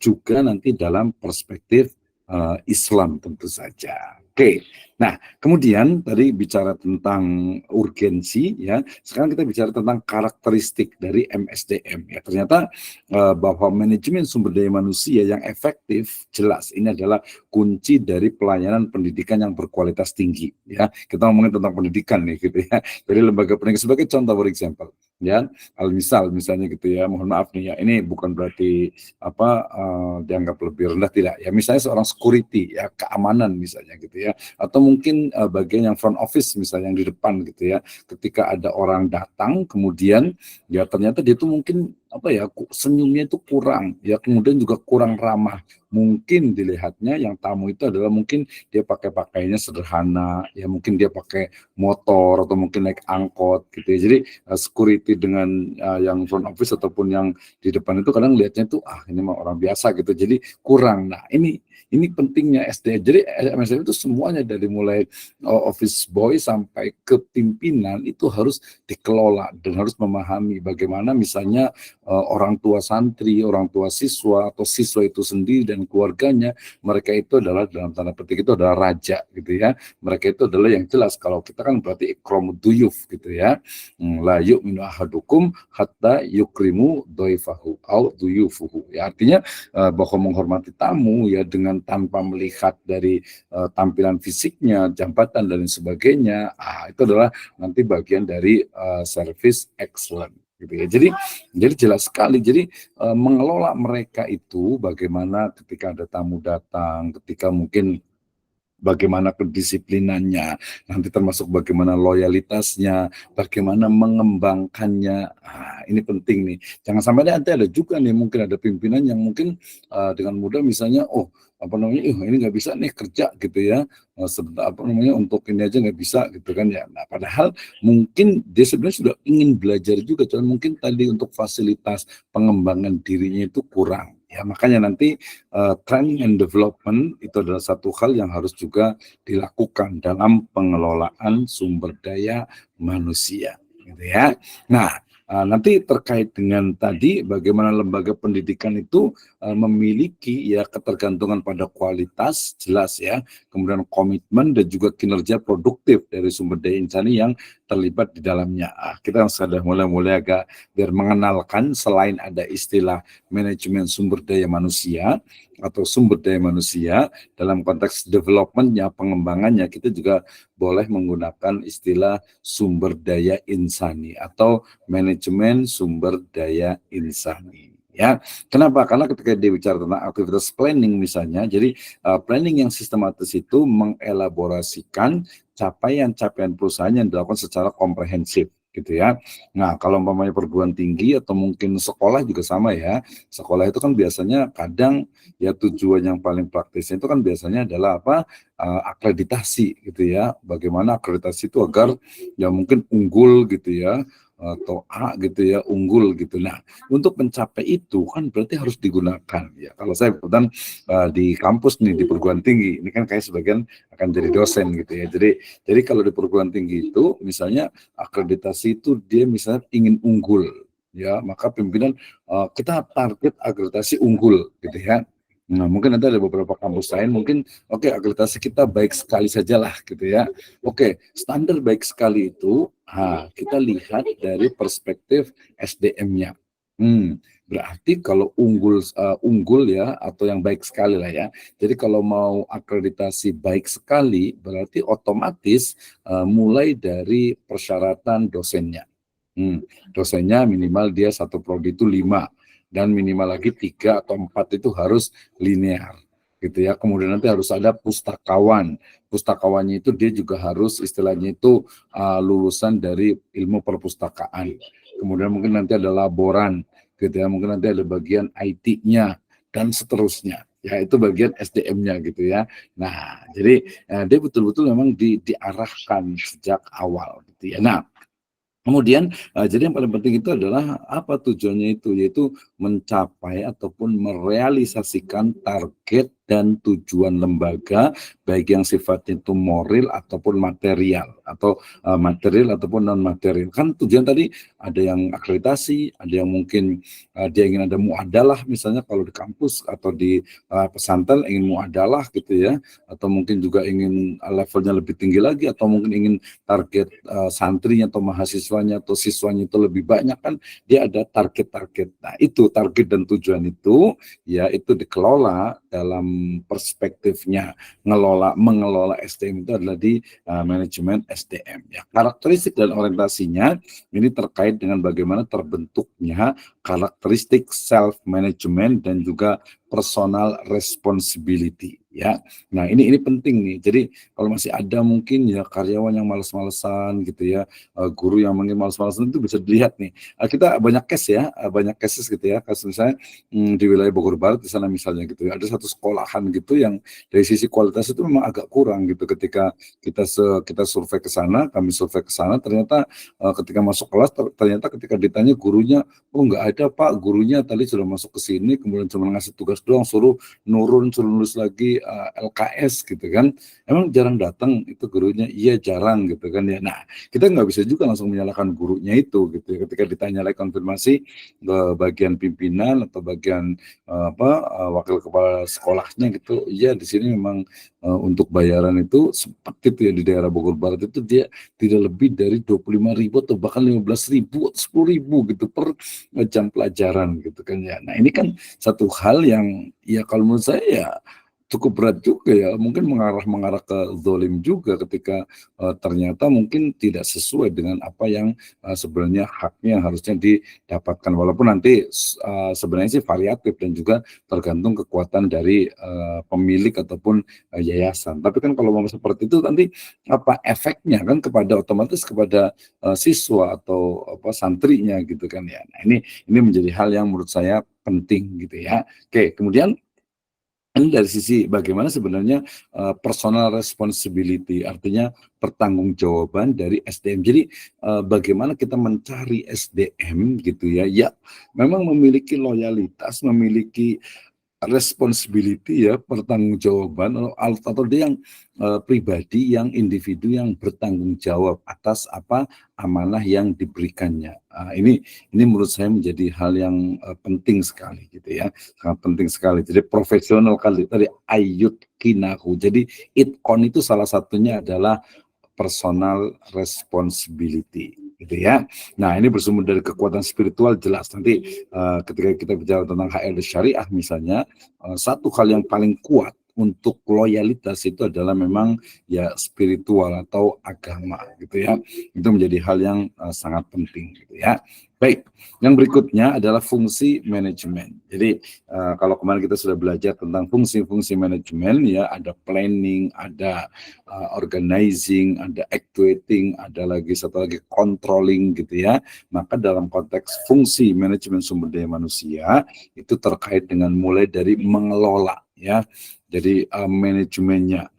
juga nanti dalam perspektif Islam tentu saja. Oke, nah kemudian tadi bicara tentang urgensi ya, sekarang kita bicara tentang karakteristik dari MSDM ya. Ternyata bahwa manajemen sumber daya manusia yang efektif jelas ini adalah kunci dari pelayanan pendidikan yang berkualitas tinggi ya. Kita ngomongin tentang pendidikan nih gitu ya. Jadi lembaga pendidikan sebagai contoh, for example ya, misalnya gitu ya, mohon maaf nih ya, ini bukan berarti dianggap lebih rendah, tidak ya. Misalnya seorang security ya, keamanan misalnya gitu ya, atau mungkin bagian yang front office misalnya yang di depan gitu ya, ketika ada orang datang kemudian ya ternyata dia tuh mungkin senyumnya itu kurang ya, kemudian juga kurang ramah, mungkin dilihatnya yang tamu itu adalah mungkin dia pakai pakaiannya sederhana ya, mungkin dia pakai motor atau mungkin naik angkot gitu ya. Jadi security dengan yang front office ataupun yang di depan itu kadang lihatnya tuh ini mah orang biasa gitu, jadi kurang. Nah ini pentingnya SDM. Jadi MSDM itu semuanya dari mulai office boy sampai ke pimpinan itu harus dikelola dan harus memahami bagaimana misalnya orang tua santri, orang tua siswa atau siswa itu sendiri dan keluarganya, mereka itu adalah dalam tanda petik itu adalah raja gitu ya. Mereka itu adalah yang jelas, kalau kita kan berarti ikramud duyuf gitu ya. La yu'minu ahadukum hatta yukrimu doifahu au duyufuhu. Ya, artinya bahwa menghormati tamu ya dengan tanpa melihat dari tampilan fisiknya, jabatan dan sebagainya, itu adalah nanti bagian dari service excellent gitu ya. Jadi jelas sekali. Jadi mengelola mereka itu bagaimana ketika ada tamu datang, ketika mungkin bagaimana kedisiplinannya, nanti termasuk bagaimana loyalitasnya, bagaimana mengembangkannya. Ini penting nih. Jangan sampai nanti ada juga nih mungkin ada pimpinan yang mungkin dengan mudah misalnya, ini nggak bisa nih kerja gitu ya, sebentar untuk ini aja nggak bisa gitu kan ya. Nah padahal mungkin dia sebenarnya sudah ingin belajar juga, cuman mungkin tadi untuk fasilitas pengembangan dirinya itu kurang. Ya, makanya nanti training and development itu adalah satu hal yang harus juga dilakukan dalam pengelolaan sumber daya manusia, gitu ya. Nah, nanti terkait dengan tadi bagaimana lembaga pendidikan itu memiliki ya ketergantungan pada kualitas jelas ya, kemudian komitmen dan juga kinerja produktif dari sumber daya insani yang terlibat di dalamnya. Kita sudah mulai agak biar mengenalkan, selain ada istilah manajemen sumber daya manusia atau sumber daya manusia dalam konteks developmentnya, pengembangannya, kita juga boleh menggunakan istilah sumber daya insani atau manajemen sumber daya insani. Ya, kenapa? Karena ketika dia bicara tentang aktivitas planning misalnya, jadi planning yang sistematis itu mengelaborasikan capaian-capaian perusahaan yang dilakukan secara komprehensif gitu ya. Nah, kalau umpamanya perguruan tinggi atau mungkin sekolah juga sama ya. Sekolah itu kan biasanya kadang ya tujuan yang paling praktisnya itu kan biasanya adalah akreditasi gitu ya. Bagaimana akreditasi itu agar ya mungkin unggul gitu ya, atau A gitu ya, unggul gitu. Nah, untuk mencapai itu kan berarti harus digunakan ya. Kalau saya kebetulan di kampus nih di perguruan tinggi, ini kan kayak sebagian akan jadi dosen gitu ya. Jadi kalau di perguruan tinggi itu misalnya akreditasi itu dia misalnya ingin unggul ya, maka pimpinan kita target akreditasi unggul gitu ya. Nah, mungkin nanti ada beberapa kampus lain mungkin akreditasi kita baik sekali sajalah gitu ya. Standar baik sekali itu kita lihat dari perspektif SDM-nya. Berarti kalau unggul ya, atau yang baik sekali lah ya. Jadi kalau mau akreditasi baik sekali berarti otomatis mulai dari persyaratan dosennya. Dosennya minimal dia satu prodi itu 5 dan minimal lagi 3 atau 4 itu harus linear gitu ya. Kemudian nanti harus ada pustakawan. Pustakawannya itu dia juga harus istilahnya itu lulusan dari ilmu perpustakaan. Kemudian mungkin nanti ada laboran gitu ya, mungkin nanti ada bagian IT-nya dan seterusnya. Ya, itu bagian SDM-nya gitu ya. Nah, jadi dia betul-betul memang diarahkan sejak awal gitu ya. Nah, Kemudian, jadi yang paling penting itu adalah apa tujuannya itu, yaitu mencapai ataupun merealisasikan target dan tujuan lembaga, baik yang sifatnya itu moral ataupun material, atau material ataupun non material. Kan tujuan tadi ada yang akreditasi, ada yang mungkin dia ingin ada muadalah misalnya kalau di kampus atau di pesantren ingin muadalah gitu ya, atau mungkin juga ingin levelnya lebih tinggi lagi, atau mungkin ingin target santrinya atau mahasiswanya atau siswanya itu lebih banyak, kan dia ada target-target. Nah, itu target dan tujuan itu ya itu dikelola dalam perspektifnya mengelola SDM itu adalah di manajemen SDM ya. Karakteristik dan orientasinya ini terkait dengan bagaimana terbentuknya karakteristik self management dan juga personal responsibility ya. Nah, ini penting nih. Jadi kalau masih ada mungkin ya karyawan yang males-malesan gitu ya, guru yang mungkin males-malesan itu bisa dilihat nih. Kita banyak case ya, banyak cases gitu ya. Kasus misalnya di wilayah Bogor Barat di sana misalnya gitu ya, ada satu sekolahan gitu yang dari sisi kualitas itu memang agak kurang gitu. Ketika kita survei ke sana, kami survei ke sana, ternyata ketika masuk kelas ternyata ketika ditanya gurunya, oh nggak ada Pak, gurunya tadi sudah masuk ke sini, kemudian cuma ngasih tugas doang, suruh suruh nulis lagi LKS gitu kan. Emang jarang datang itu gurunya? Iya jarang gitu kan ya. Nah, kita nggak bisa juga langsung menyalahkan gurunya itu gitu ya. Ketika ditanya lagi konfirmasi ke bagian pimpinan atau bagian wakil kepala sekolahnya gitu, iya di sini memang untuk bayaran itu sempat gitu ya di daerah Bogor Barat itu dia tidak lebih dari 25.000 atau bahkan 15.000 atau 10.000 gitu per jam pelajaran gitu kan ya. Nah, ini kan satu hal yang ya kalau menurut saya ya cukup berat juga ya, mungkin mengarah ke zalim juga ketika ternyata mungkin tidak sesuai dengan apa yang sebenarnya haknya harusnya didapatkan, walaupun nanti sebenarnya sih variatif dan juga tergantung kekuatan dari pemilik ataupun yayasan. Tapi kan kalau mau seperti itu nanti apa efeknya kan kepada otomatis kepada siswa atau apa santrinya gitu kan ya. Nah, ini menjadi hal yang menurut saya penting gitu ya. Oke, kemudian ini dari sisi bagaimana sebenarnya personal responsibility, artinya pertanggungjawaban dari SDM. Jadi bagaimana kita mencari SDM gitu ya, ya memang memiliki loyalitas, memiliki responsibility ya, pertanggungjawaban atau dia yang pribadi, yang individu yang bertanggung jawab atas apa amanah yang diberikannya. Ini menurut saya menjadi hal yang penting sekali gitu ya, sangat penting sekali. Jadi profesional kali tadi ayut kinahu. Jadi itkon itu salah satunya adalah personal responsibility gitu ya. Nah, ini bersumber dari kekuatan spiritual jelas. Nanti ketika kita bicara tentang HRD syariah misalnya, satu hal yang paling kuat untuk loyalitas itu adalah memang ya spiritual atau agama gitu ya. Itu menjadi hal yang sangat penting gitu ya. Baik, yang berikutnya adalah fungsi manajemen. Jadi kalau kemarin kita sudah belajar tentang fungsi-fungsi manajemen ya, ada planning, ada organizing, ada actuating, ada lagi satu lagi controlling gitu ya. Maka dalam konteks fungsi manajemen sumber daya manusia itu terkait dengan mulai dari mengelola ya. Jadi manajemennya.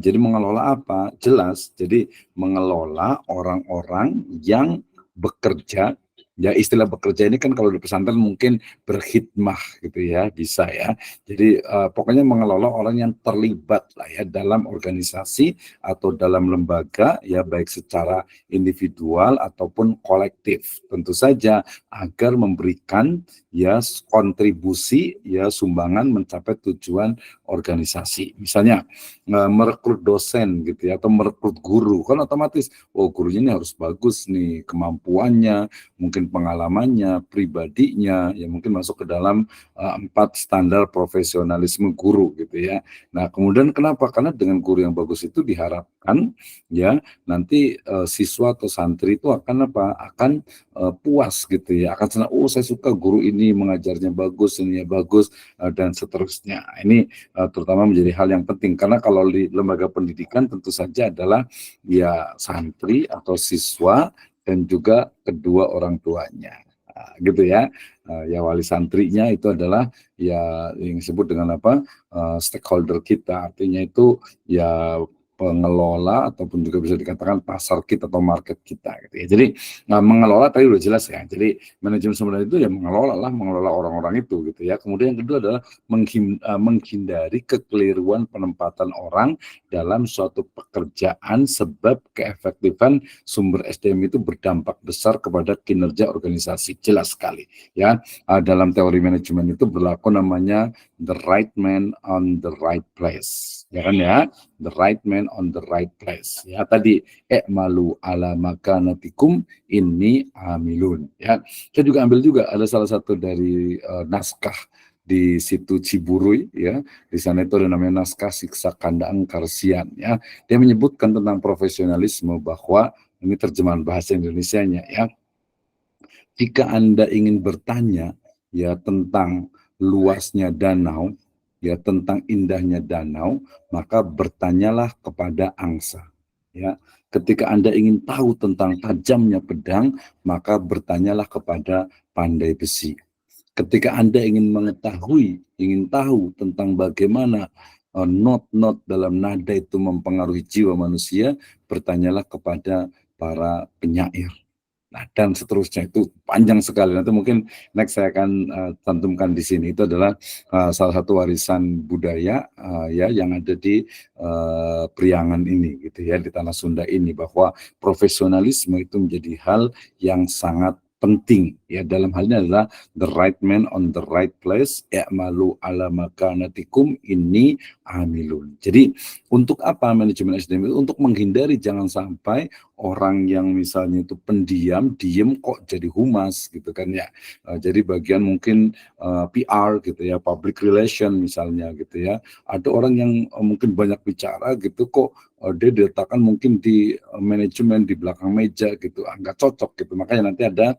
Jadi mengelola apa? Jelas. Jadi mengelola orang-orang yang bekerja. Ya istilah bekerja ini kan kalau di pesantren mungkin berkhidmah gitu ya, bisa ya. Jadi pokoknya mengelola orang yang terlibat lah ya dalam organisasi atau dalam lembaga ya, baik secara individual ataupun kolektif. Tentu saja agar memberikan ya kontribusi ya sumbangan mencapai tujuan organisasi. Misalnya merekrut dosen gitu ya, atau merekrut guru, kan otomatis oh gurunya ini harus bagus nih kemampuannya, mungkin pengalamannya, pribadinya, ya mungkin masuk ke dalam 4 standar profesionalisme guru gitu ya. Nah, kemudian kenapa? Karena dengan guru yang bagus itu diharapkan ya nanti siswa atau santri itu akan apa? Akan puas gitu ya, akan senang, oh saya suka guru ini mengajarnya bagus, ini ya bagus dan seterusnya. Ini terutama menjadi hal yang penting karena kalau di lembaga pendidikan tentu saja adalah ya santri atau siswa dan juga kedua orang tuanya. Gitu ya. Ya wali santrinya itu adalah ya yang disebut dengan apa? Stakeholder kita. Artinya itu ya pengelola ataupun juga bisa dikatakan pasar kita atau market kita gitu ya. Jadi mengelola tadi udah jelas ya. Jadi manajemen sumber daya itu ya mengelola orang-orang itu gitu ya. Kemudian yang kedua adalah menghindari kekeliruan penempatan orang dalam suatu pekerjaan sebab keefektifan sumber SDM itu berdampak besar kepada kinerja organisasi. Jelas sekali ya. Dalam teori manajemen itu berlaku namanya the right man on the right place. Ya kan ya, the right man on the right place. Ya tadi malu ala makanatikum inni amilun. Ya, saya juga ambil juga ada salah satu dari naskah di situ Ciburui ya. Di sana itu ada namanya naskah Siksa Kandang Karsian ya. Dia menyebutkan tentang profesionalisme bahwa ini terjemahan bahasa Indonesianya ya. Jika Anda ingin bertanya ya tentang luasnya danau, ya tentang indahnya danau, maka bertanyalah kepada angsa. Ya, ketika Anda ingin tahu tentang tajamnya pedang, maka bertanyalah kepada pandai besi. Ketika Anda ingin ingin tahu tentang bagaimana not-not dalam nada itu mempengaruhi jiwa manusia, bertanyalah kepada para penyair. Nah, dan seterusnya itu panjang sekali. Nanti mungkin next saya akan cantumkan di sini. Itu adalah salah satu warisan budaya ya yang ada di Priangan ini gitu ya, di tanah Sunda ini, bahwa profesionalisme itu menjadi hal yang sangat penting ya. Dalam hal ini adalah the right man on the right place, i'malu ala makanatikum inni amilun. Jadi untuk apa manajemen SDM itu? Untuk menghindari jangan sampai orang yang misalnya itu pendiam, diem kok jadi humas gitu kan ya. Jadi bagian mungkin PR gitu ya, public relation misalnya gitu ya. Ada orang yang mungkin banyak bicara gitu kok dia diletakkan mungkin di manajemen di belakang meja gitu, nggak cocok gitu. Makanya nanti ada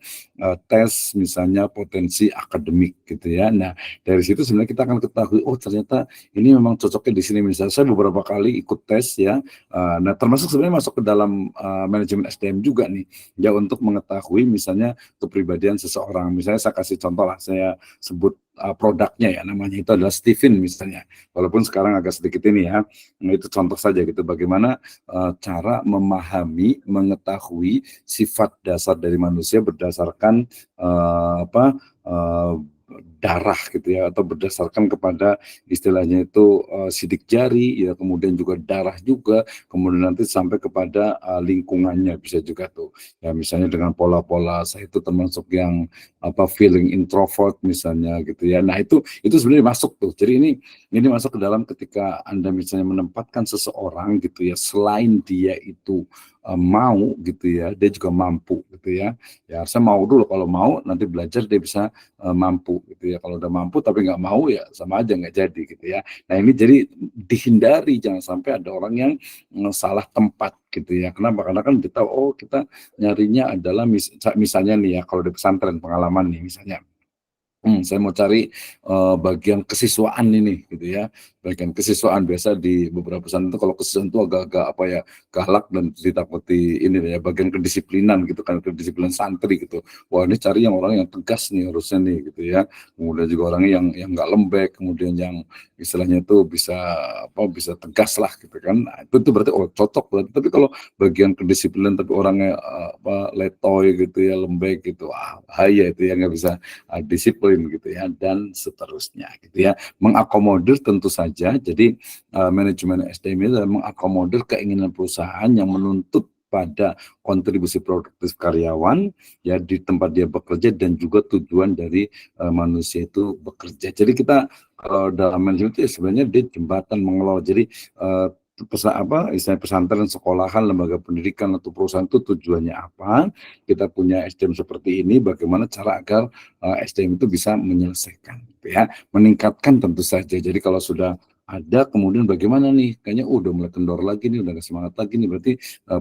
tes misalnya potensi akademik gitu ya. Nah dari situ sebenarnya kita akan ketahui, oh ternyata ini memang cocoknya di sini. Misalnya saya beberapa kali ikut tes ya. Nah termasuk sebenarnya masuk ke dalam manajemen SDM juga nih ya, untuk mengetahui misalnya kepribadian seseorang. Misalnya saya kasih contoh lah, saya sebut produknya ya, namanya itu adalah Steven misalnya, walaupun sekarang agak sedikit ini ya. Nah, itu contoh saja gitu bagaimana cara memahami, mengetahui sifat dasar dari manusia berdasarkan darah gitu ya, atau berdasarkan kepada istilahnya itu sidik jari ya, kemudian juga darah juga, kemudian nanti sampai kepada lingkungannya bisa juga tuh ya. Misalnya dengan pola-pola saya itu termasuk yang feeling introvert misalnya gitu ya. Nah itu sebenarnya masuk tuh. Jadi ini masuk ke dalam ketika Anda misalnya menempatkan seseorang gitu ya, selain dia itu mau gitu ya, dia juga mampu gitu ya. Ya harusnya mau dulu, kalau mau nanti belajar dia bisa mampu gitu ya. Kalau udah mampu tapi nggak mau ya sama aja nggak jadi gitu ya. Nah ini jadi dihindari, jangan sampai ada orang yang salah tempat gitu ya. Kenapa? Karena kan kita kita nyarinya adalah misalnya nih ya, kalau di pesantren pengalaman nih misalnya. Saya mau cari bagian kesiswaan ini gitu ya. Bagian kesiswaan biasa di beberapa pesantren itu, kalau kesiswaan itu agak-agak galak dan ditakuti ini ya, bagian kedisiplinan gitu kan, kedisiplinan santri gitu. Wah ini cari yang orang yang tegas nih harusnya nih gitu ya. Kemudian juga orangnya yang nggak lembek, kemudian yang istilahnya itu bisa tegas lah gitu kan. Nah, itu berarti cocok berarti. Tapi kalau bagian kedisiplinan tapi orangnya letoy gitu ya, lembek gitu, bahaya itu ya, nggak bisa disiplin gitu ya, dan seterusnya gitu ya. Mengakomodir tentu saja. Jadi manajemen SDM itu adalah mengakomodir keinginan perusahaan yang menuntut pada kontribusi produktif karyawan ya di tempat dia bekerja, dan juga tujuan dari manusia itu bekerja. Jadi kita kalau dalam manajemen itu ya sebenarnya dia jembatan mengelola. Jadi istilah pesantren, sekolahan, lembaga pendidikan atau perusahaan itu tujuannya apa? Kita punya SDM seperti ini, bagaimana cara agar SDM itu bisa menyelesaikan gitu ya, meningkatkan tentu saja. Jadi kalau sudah ada, kemudian bagaimana nih, kayaknya udah mulai kendor lagi nih, udah gak semangat lagi nih, berarti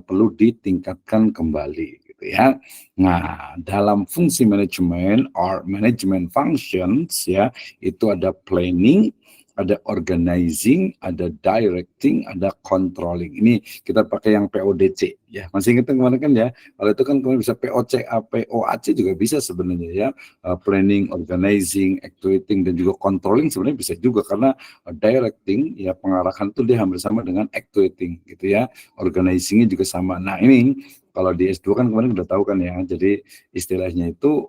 perlu ditingkatkan kembali gitu ya. Nah dalam fungsi manajemen or management functions ya, itu ada planning, ada organizing, ada directing, ada controlling. Ini kita pakai yang PODC ya. Masih ingat kemarin kan ya? Kalau itu kan kemarin bisa POCA, POAC juga bisa sebenarnya ya. Planning, organizing, actuating dan juga controlling sebenarnya bisa juga karena directing ya pengarahan itu dia hampir sama dengan actuating gitu ya. Organizingnya juga sama. Nah, ini kalau di S2 kan kemarin udah tahu kan ya. Jadi istilahnya itu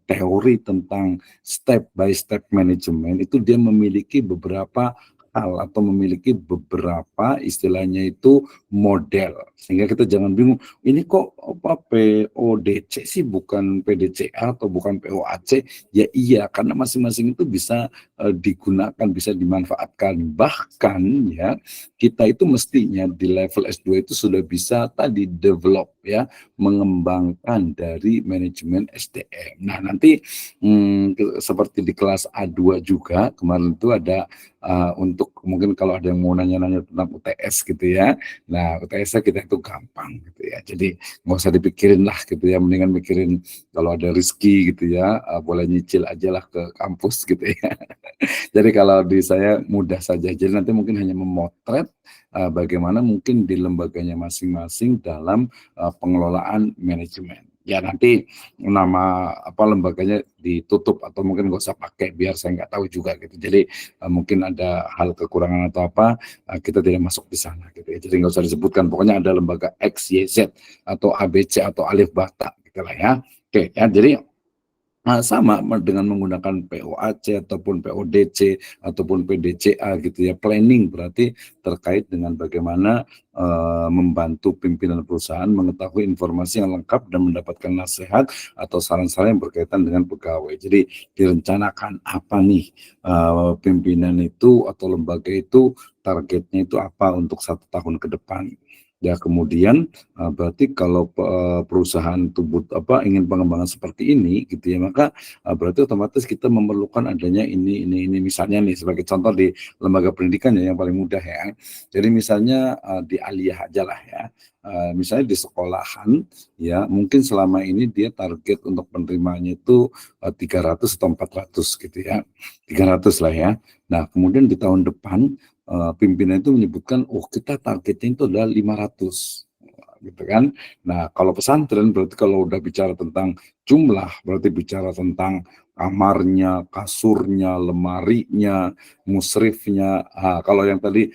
teori tentang step by step management itu dia memiliki beberapa hal atau memiliki beberapa istilahnya itu model sehingga kita jangan bingung ini kok apa PODC sih bukan PDCA atau bukan POAC ya iya karena masing-masing itu bisa digunakan bisa dimanfaatkan bahkan ya kita itu mestinya di level S2 itu sudah bisa tadi develop ya mengembangkan dari manajemen SDM. Nah nanti seperti di kelas A2 juga kemarin itu ada untuk mungkin kalau ada yang mau nanya-nanya tentang UTS gitu ya. Nah UTS kita itu gampang gitu ya. Jadi nggak usah dipikirin lah gitu ya. Mendingan mikirin kalau ada rezeki gitu ya. Boleh nyicil aja lah ke kampus gitu ya. Jadi kalau di saya mudah saja. Jadi nanti mungkin hanya memotret bagaimana mungkin di lembaganya masing-masing dalam pengelolaan manajemen. Ya nanti nama apa lembaganya ditutup atau mungkin nggak usah pakai biar saya nggak tahu juga gitu. Jadi mungkin ada hal kekurangan atau apa kita tidak masuk di sana gitu ya. Jadi nggak usah disebutkan. Pokoknya ada lembaga X, Y, Z atau ABC atau alif bata gitu lah ya. Oke ya. Jadi sama dengan menggunakan POAC ataupun PODC ataupun PDCA gitu ya. Planning berarti terkait dengan bagaimana membantu pimpinan perusahaan mengetahui informasi yang lengkap dan mendapatkan nasihat atau saran-saran yang berkaitan dengan pegawai. Jadi direncanakan apa nih pimpinan itu atau lembaga itu targetnya itu apa untuk 1 tahun ke depan. Ya kemudian berarti kalau perusahaan itu ingin pengembangan seperti ini gitu ya maka berarti otomatis kita memerlukan adanya ini misalnya nih sebagai contoh di lembaga pendidikan ya yang paling mudah ya. Jadi misalnya di aliyah aja lah ya. Misalnya di sekolahan ya mungkin selama ini dia target untuk penerimanya itu 300 atau 400 gitu ya. 300 lah ya. Nah, kemudian di tahun depan pimpinan itu menyebutkan, oh kita targetnya itu adalah 500 gitu kan. Nah kalau pesantren berarti kalau udah bicara tentang jumlah berarti bicara tentang kamarnya, kasurnya, lemarinya, musrifnya. Kalau yang tadi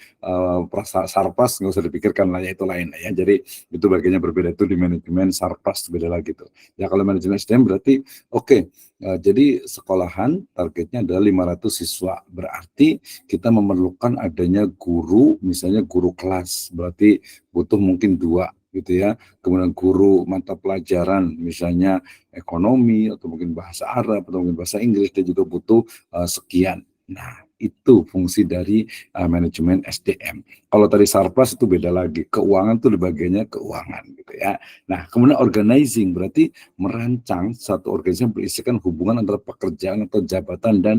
sarpas nggak usah dipikirkan lah ya itu lain ya. Jadi itu bagiannya berbeda itu di manajemen sarpas beda lagi tuh. Ya kalau manajemen SDM berarti oke. Jadi sekolahan targetnya adalah 500 siswa. Berarti kita memerlukan adanya guru, misalnya guru kelas. Berarti butuh mungkin 2 gitu ya. Kemudian guru mata pelajaran misalnya ekonomi atau mungkin bahasa Arab atau mungkin bahasa Inggris dia juga butuh sekian. Nah, itu fungsi dari manajemen SDM. Kalau tadi sarpas itu beda lagi. Keuangan itu di bagiannya keuangan gitu ya. Nah, kemudian organizing berarti merancang satu organisasi yang berisikan hubungan antara pekerjaan atau jabatan dan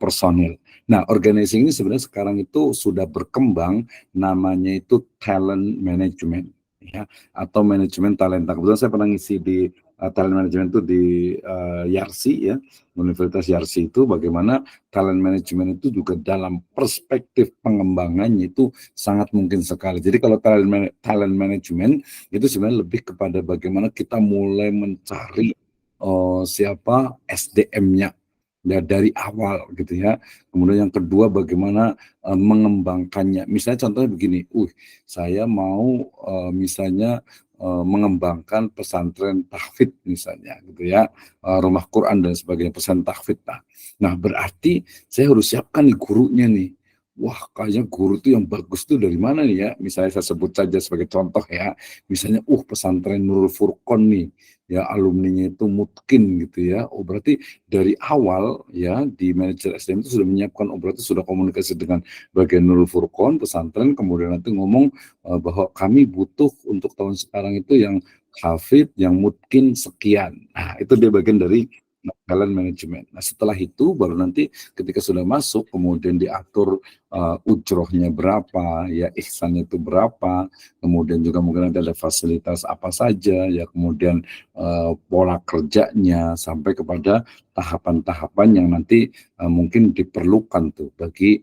personil. Nah, organizing ini sebenarnya sekarang itu sudah berkembang namanya itu talent management ya atau manajemen talenta. Kebetulan saya pernah ngisi di talent management itu di Yarsi ya, Universitas Yarsi itu bagaimana talent management itu juga dalam perspektif pengembangannya itu sangat mungkin sekali. Jadi kalau talent management itu sebenarnya lebih kepada bagaimana kita mulai mencari siapa SDM-nya ya, dari awal gitu ya. Kemudian yang kedua bagaimana mengembangkannya. Misalnya contohnya begini, saya mau misalnya mengembangkan pesantren tahfidz misalnya gitu ya, rumah Quran dan sebagainya, pesantren tahfidz. Nah berarti saya harus siapkan nih gurunya nih. Wah, kayaknya guru itu yang bagus tuh dari mana nih ya? Misalnya saya sebut saja sebagai contoh ya. Misalnya, pesantren Nurul Furqon nih, ya alumninya itu mungkin gitu ya. Oh berarti dari awal ya di manajer SDM itu sudah menyiapkan, berarti sudah komunikasi dengan bagian Nurul Furqon pesantren, kemudian nanti ngomong bahwa kami butuh untuk tahun sekarang itu yang hafid yang mungkin sekian. Nah itu dia bagian dari talent management. Nah, setelah itu baru nanti ketika sudah masuk kemudian diatur ujrohnya berapa, ya ihsannya itu berapa, kemudian juga mungkin ada fasilitas apa saja, ya kemudian pola kerjanya sampai kepada tahapan-tahapan yang nanti mungkin diperlukan tuh bagi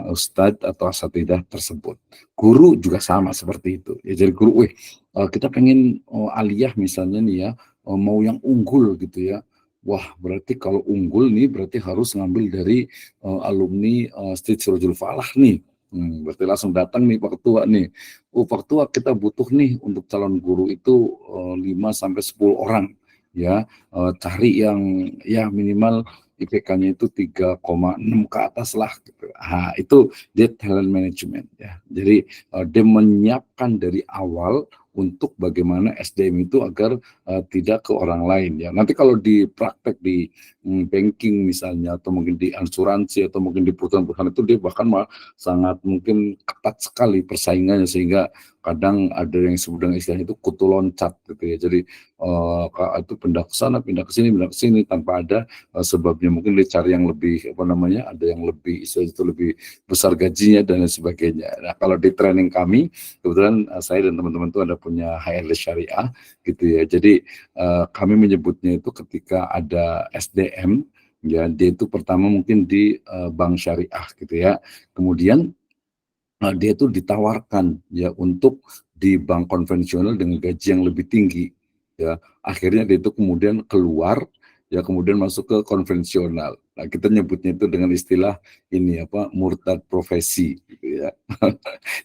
ustadz atau asatidah tersebut. Guru juga sama seperti itu. Ya, jadi guru, kita pengen aliyah misalnya nih ya, mau yang unggul gitu ya. Wah, berarti kalau unggul nih berarti harus ngambil dari alumni Street Sirojul Falah nih. Berarti langsung datang nih Pak Ketua nih. Pak Ketua, kita butuh nih untuk calon guru itu 5 sampai 10 orang ya. Cari yang ya minimal IPK-nya itu 3,6 ke atas lah gitu. Nah, itu dia talent management ya. Jadi dia menyiapkan dari awal untuk bagaimana SDM itu agar tidak ke orang lain ya. Nanti kalau di praktek di banking misalnya atau mungkin di asuransi atau mungkin di perusahaan-perusahaan itu dia bahkan sangat mungkin ketat sekali persaingannya sehingga kadang ada yang disebut dengan istilahnya itu kutu loncat gitu ya. Jadi itu pindah ke sana, pindah ke sini tanpa ada sebabnya. Mungkin dia cari yang lebih apa namanya, ada yang lebih istilah itu lebih besar gajinya dan lain sebagainya. Nah, kalau di training kami kebetulan saya dan teman-teman itu ada punya HRD syariah gitu ya. Jadi kami menyebutnya itu ketika ada SDM ya, dia itu pertama mungkin di bank syariah gitu ya. Kemudian dia itu ditawarkan ya untuk di bank konvensional dengan gaji yang lebih tinggi ya. Akhirnya dia itu kemudian keluar ya, kemudian masuk ke konvensional. Nah, kita nyebutnya itu dengan istilah ini apa, murtad profesi gitu ya.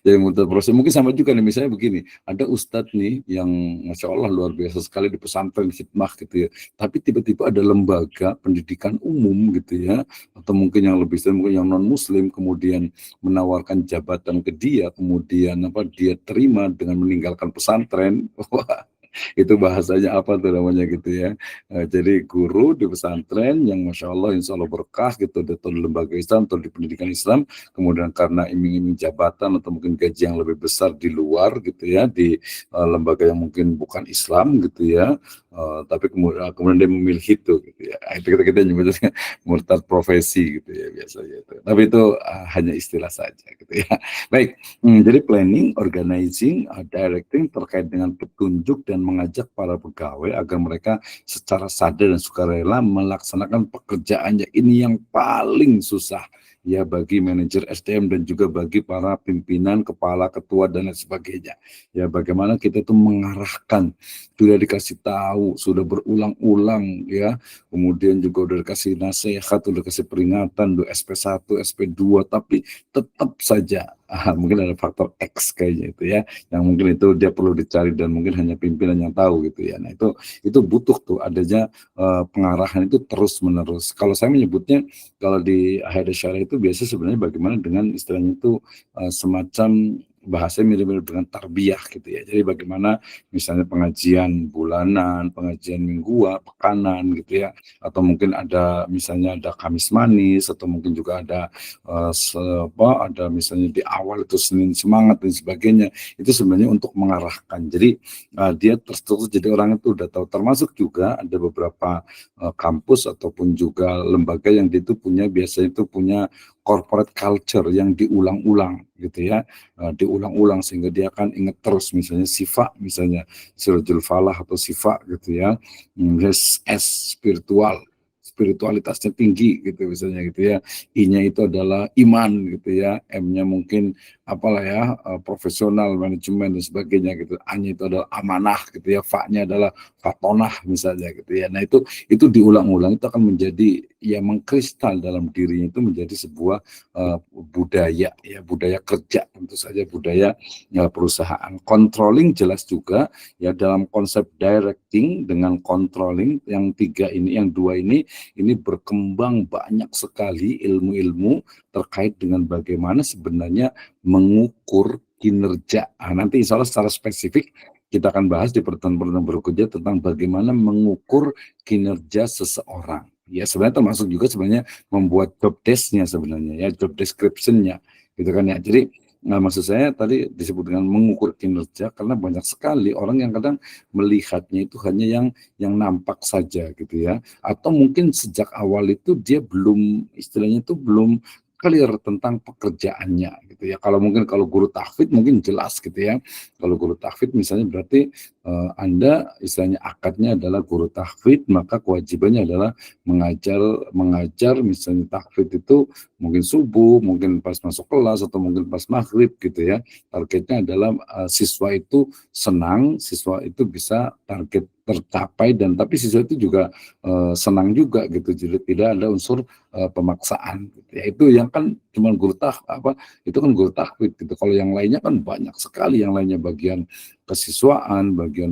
Jadi murtad profesi mungkin sama juga nih, misalnya begini, ada ustadz nih yang masya Allah luar biasa sekali di pesantren khidmah gitu ya, tapi tiba-tiba ada lembaga pendidikan umum gitu ya, atau mungkin yang lebih mungkin yang non muslim kemudian menawarkan jabatan ke dia, kemudian apa dia terima dengan meninggalkan pesantren. Wah, itu bahasanya apa tuh namanya gitu ya. Jadi guru di pesantren yang masya Allah insya Allah berkah gitu atau di lembaga Islam atau di pendidikan Islam, kemudian karena iming-iming jabatan atau mungkin gaji yang lebih besar di luar gitu ya, di lembaga yang mungkin bukan Islam gitu ya, tapi kemudian dia memilih itu gitu ya. Itu kita nyebutnya murtad profesi gitu ya biasanya itu. Tapi itu hanya istilah saja gitu ya. Baik, jadi planning, organizing, directing terkait dengan petunjuk dan mengajak para pegawai agar mereka secara sadar dan sukarela melaksanakan pekerjaannya. Ini yang paling susah ya bagi manajer SDM dan juga bagi para pimpinan, kepala, ketua dan lain sebagainya. Ya bagaimana kita itu mengarahkan, sudah dikasih tahu, sudah berulang-ulang ya, kemudian juga udah dikasih nasihat, udah dikasih peringatan, udah SP1, SP2, tapi tetap saja mungkin ada faktor X kayaknya itu ya, yang mungkin itu dia perlu dicari dan mungkin hanya pimpinan yang tahu gitu ya. Nah itu butuh tuh adanya pengarahan itu terus menerus. Kalau saya menyebutnya kalau di HRD syariah itu biasanya sebenarnya bagaimana dengan istilahnya itu semacam bahasa mirip-mirip dengan tarbiyah gitu ya. Jadi bagaimana misalnya pengajian bulanan, pengajian mingguan, pekanan gitu ya, atau mungkin ada misalnya ada Kamis Manis, atau mungkin juga ada ada misalnya di awal itu Senin Semangat dan sebagainya. Itu sebenarnya untuk mengarahkan. Jadi dia terstruktur jadi orang itu udah tahu. Termasuk juga ada beberapa kampus ataupun juga lembaga yang dia itu punya biasanya itu punya corporate culture yang diulang-ulang gitu ya, diulang-ulang sehingga dia akan ingat terus, misalnya Sifa, misalnya Sirojul Falah atau Sifa gitu ya, S spiritual, spiritualitasnya tinggi gitu misalnya gitu ya, I-nya itu adalah iman gitu ya, M-nya mungkin apalah ya, profesional, manajemen dan sebagainya gitu, A-nya itu adalah amanah gitu ya, Fa-nya adalah fatonah misalnya gitu ya. Nah itu diulang-ulang, itu akan menjadi ya mengkristal dalam dirinya, itu menjadi sebuah budaya ya, budaya kerja, tentu saja budaya perusahaan. Controlling jelas juga ya, dalam konsep directing dengan controlling, yang tiga ini, yang dua ini berkembang banyak sekali ilmu-ilmu terkait dengan bagaimana sebenarnya mengukur kinerja. Nanti insya Allah secara spesifik kita akan bahas di pertemuan berikutnya tentang bagaimana mengukur kinerja seseorang. Ya sebenarnya termasuk juga sebenarnya membuat job desk-nya sebenarnya ya, job description-nya gitu kan ya. Jadi Nah, maksud saya tadi disebut dengan mengukur kinerja karena banyak sekali orang yang kadang melihatnya itu hanya yang nampak saja gitu ya. Atau mungkin sejak awal itu dia belum istilahnya itu belum clear tentang pekerjaannya gitu ya. Kalau guru tahfidz mungkin jelas gitu ya. Kalau guru tahfidz misalnya berarti Anda istilahnya akadnya adalah guru tahfidz, maka kewajibannya adalah mengajar misalnya tahfidz itu mungkin subuh, mungkin pas masuk kelas atau mungkin pas maghrib gitu ya. Targetnya adalah siswa itu senang, siswa itu bisa target tercapai dan tapi siswa itu juga senang juga gitu. Jadi tidak ada unsur pemaksaan gitu ya. Itu yang kan cuma itu kan guru tahfidz gitu. Kalau yang lainnya kan banyak sekali yang lainnya bagian kesiswaan, bagian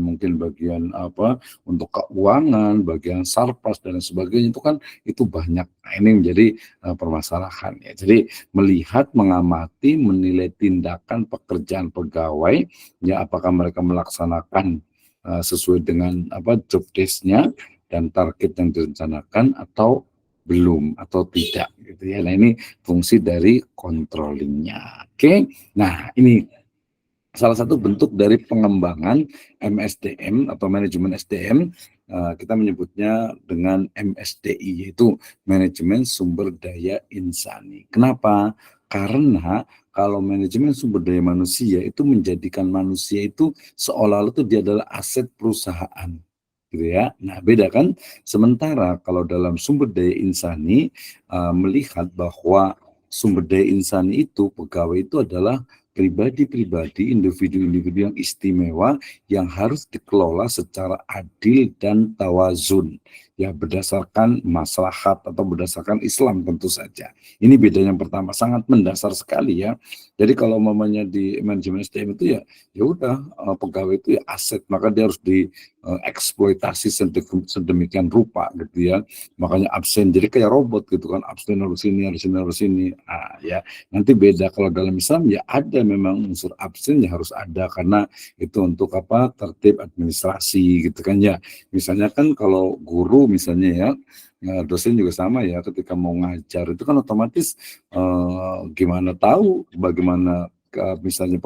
untuk keuangan, bagian sarpas dan sebagainya itu kan itu banyak. Nah, ini menjadi permasalahan ya. Jadi melihat, mengamati, menilai tindakan pekerjaan pegawai ya apakah mereka melaksanakan sesuai dengan job desk-nya dan target yang direncanakan atau belum atau tidak gitu ya. Nah, ini fungsi dari controllingnya. Oke. Nah, ini salah satu bentuk dari pengembangan MSDM atau manajemen SDM, kita menyebutnya dengan MSDI, yaitu manajemen sumber daya insani. Kenapa? Karena kalau manajemen sumber daya manusia itu menjadikan manusia itu seolah-olah itu dia adalah aset perusahaan, gitu ya. Nah, beda kan? Sementara kalau dalam sumber daya insani melihat bahwa sumber daya insani itu pegawai itu adalah pribadi-pribadi, individu-individu yang istimewa yang harus dikelola secara adil dan tawazun, ya berdasarkan maslahat atau berdasarkan Islam tentu saja. Ini beda yang pertama, sangat mendasar sekali ya. Jadi kalau mamanya di manajemen SDM itu ya udah pegawai itu ya aset, maka dia harus dieksploitasi sedemikian rupa gitu ya. Makanya absen jadi kayak robot gitu kan, absen harus sini, harus sini, harus sini. Ya nanti beda kalau dalam Islam ya ada memang unsur absen ya harus ada karena itu untuk tertib administrasi gitu kan ya. Misalnya kan kalau guru misalnya ya dosen juga sama ya ketika mau ngajar itu kan otomatis gimana tahu bagaimana misalnya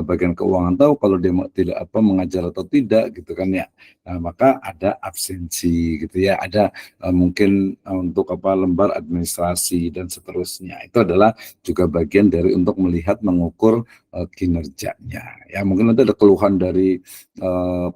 bagian keuangan tahu kalau dia tidak mengajar atau tidak gitu kan ya. Nah, maka ada absensi gitu ya, ada mungkin untuk lembar administrasi dan seterusnya. Itu adalah juga bagian dari untuk melihat mengukur kinerjanya. Ya mungkin ada keluhan dari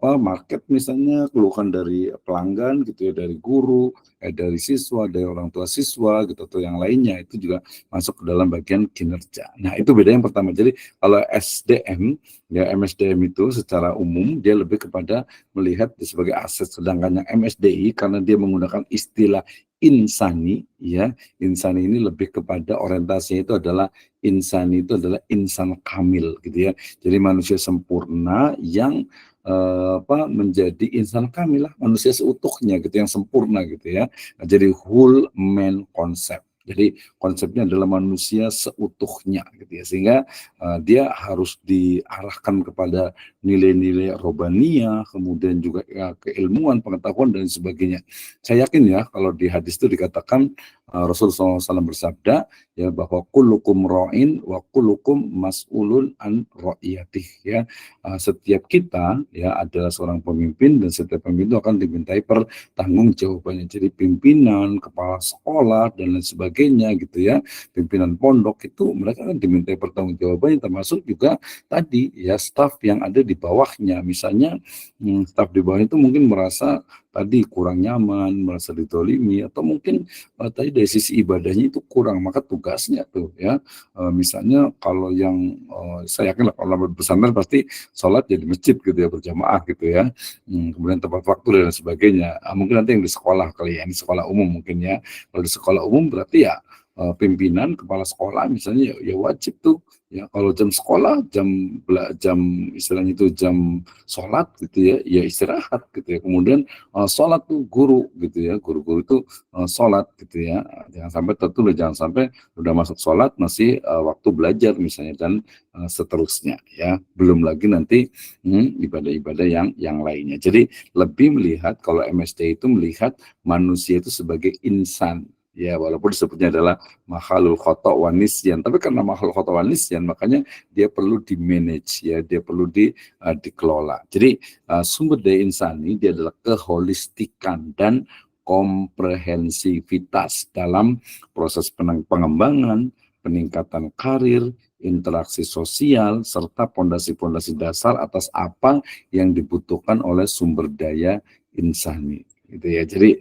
market misalnya, keluhan dari pelanggan gitu ya, dari guru, dari siswa, dari orang tua siswa gitu atau yang lainnya itu juga masuk ke dalam bagian kinerja. Nah, itu beda yang pertama. Jadi kalau SDM ya MSDM itu secara umum dia lebih kepada melihat sebagai aset, sedangkan yang MSDI karena dia menggunakan istilah insani ya, insani ini lebih kepada orientasinya itu adalah insani itu adalah insan kamil gitu ya. Jadi manusia sempurna yang menjadi insan kamil lah, manusia seutuhnya gitu yang sempurna gitu ya. Jadi whole man concept. Jadi konsepnya adalah manusia seutuhnya gitu ya, sehingga dia harus diarahkan kepada nilai-nilai robaniyah, kemudian juga ya, keilmuan, pengetahuan dan sebagainya. Saya yakin ya kalau di hadis itu dikatakan Rasulullah SAW bersabda ya bahwa kullukum ra'in wa kullukum mas'ulun an ra'iyatih ya. Setiap kita ya adalah seorang pemimpin dan setiap pemimpin itu akan dimintai pertanggungjawabannya. Jadi pimpinan, kepala sekolah dan lain sebagainya gitu ya, pimpinan pondok itu mereka akan dimintai pertanggungjawabannya, termasuk juga tadi ya staf yang ada di bawahnya. Misalnya staf di bawah itu mungkin merasa tadi kurang nyaman, merasa ditolimi atau mungkin tadi dari sisi ibadahnya itu kurang, maka tugasnya tuh ya misalnya kalau yang saya yakin lah kalau pesantren pasti sholat jadi masjid gitu ya, berjamaah gitu ya, kemudian tepat waktu dan sebagainya. Mungkin nanti yang di sekolah kali ya, ini sekolah umum mungkin ya. Kalau di sekolah umum berarti ya pimpinan kepala sekolah misalnya ya wajib tuh ya kalau jam sekolah jam istilahnya itu jam sholat gitu ya, ya istirahat gitu ya. Kemudian sholat tuh guru gitu ya, guru-guru itu sholat gitu ya. Jangan sampai tertulis, jangan sampai udah masuk sholat masih waktu belajar misalnya dan seterusnya ya. Belum lagi nanti ibadah-ibadah yang lainnya. Jadi lebih melihat kalau MSD itu melihat manusia itu sebagai insan Ya, walaupun disebutnya adalah makhlul khata' wa nisyan, tapi karena makhlul khata' wa nisyan, makanya dia perlu di-manage, ya, dia perlu dikelola. Jadi sumber daya insani dia adalah keholistikan dan komprehensivitas dalam proses pengembangan, peningkatan karir, interaksi sosial, serta pondasi-pondasi dasar atas apa yang dibutuhkan oleh sumber daya insani. Gitu ya. Jadi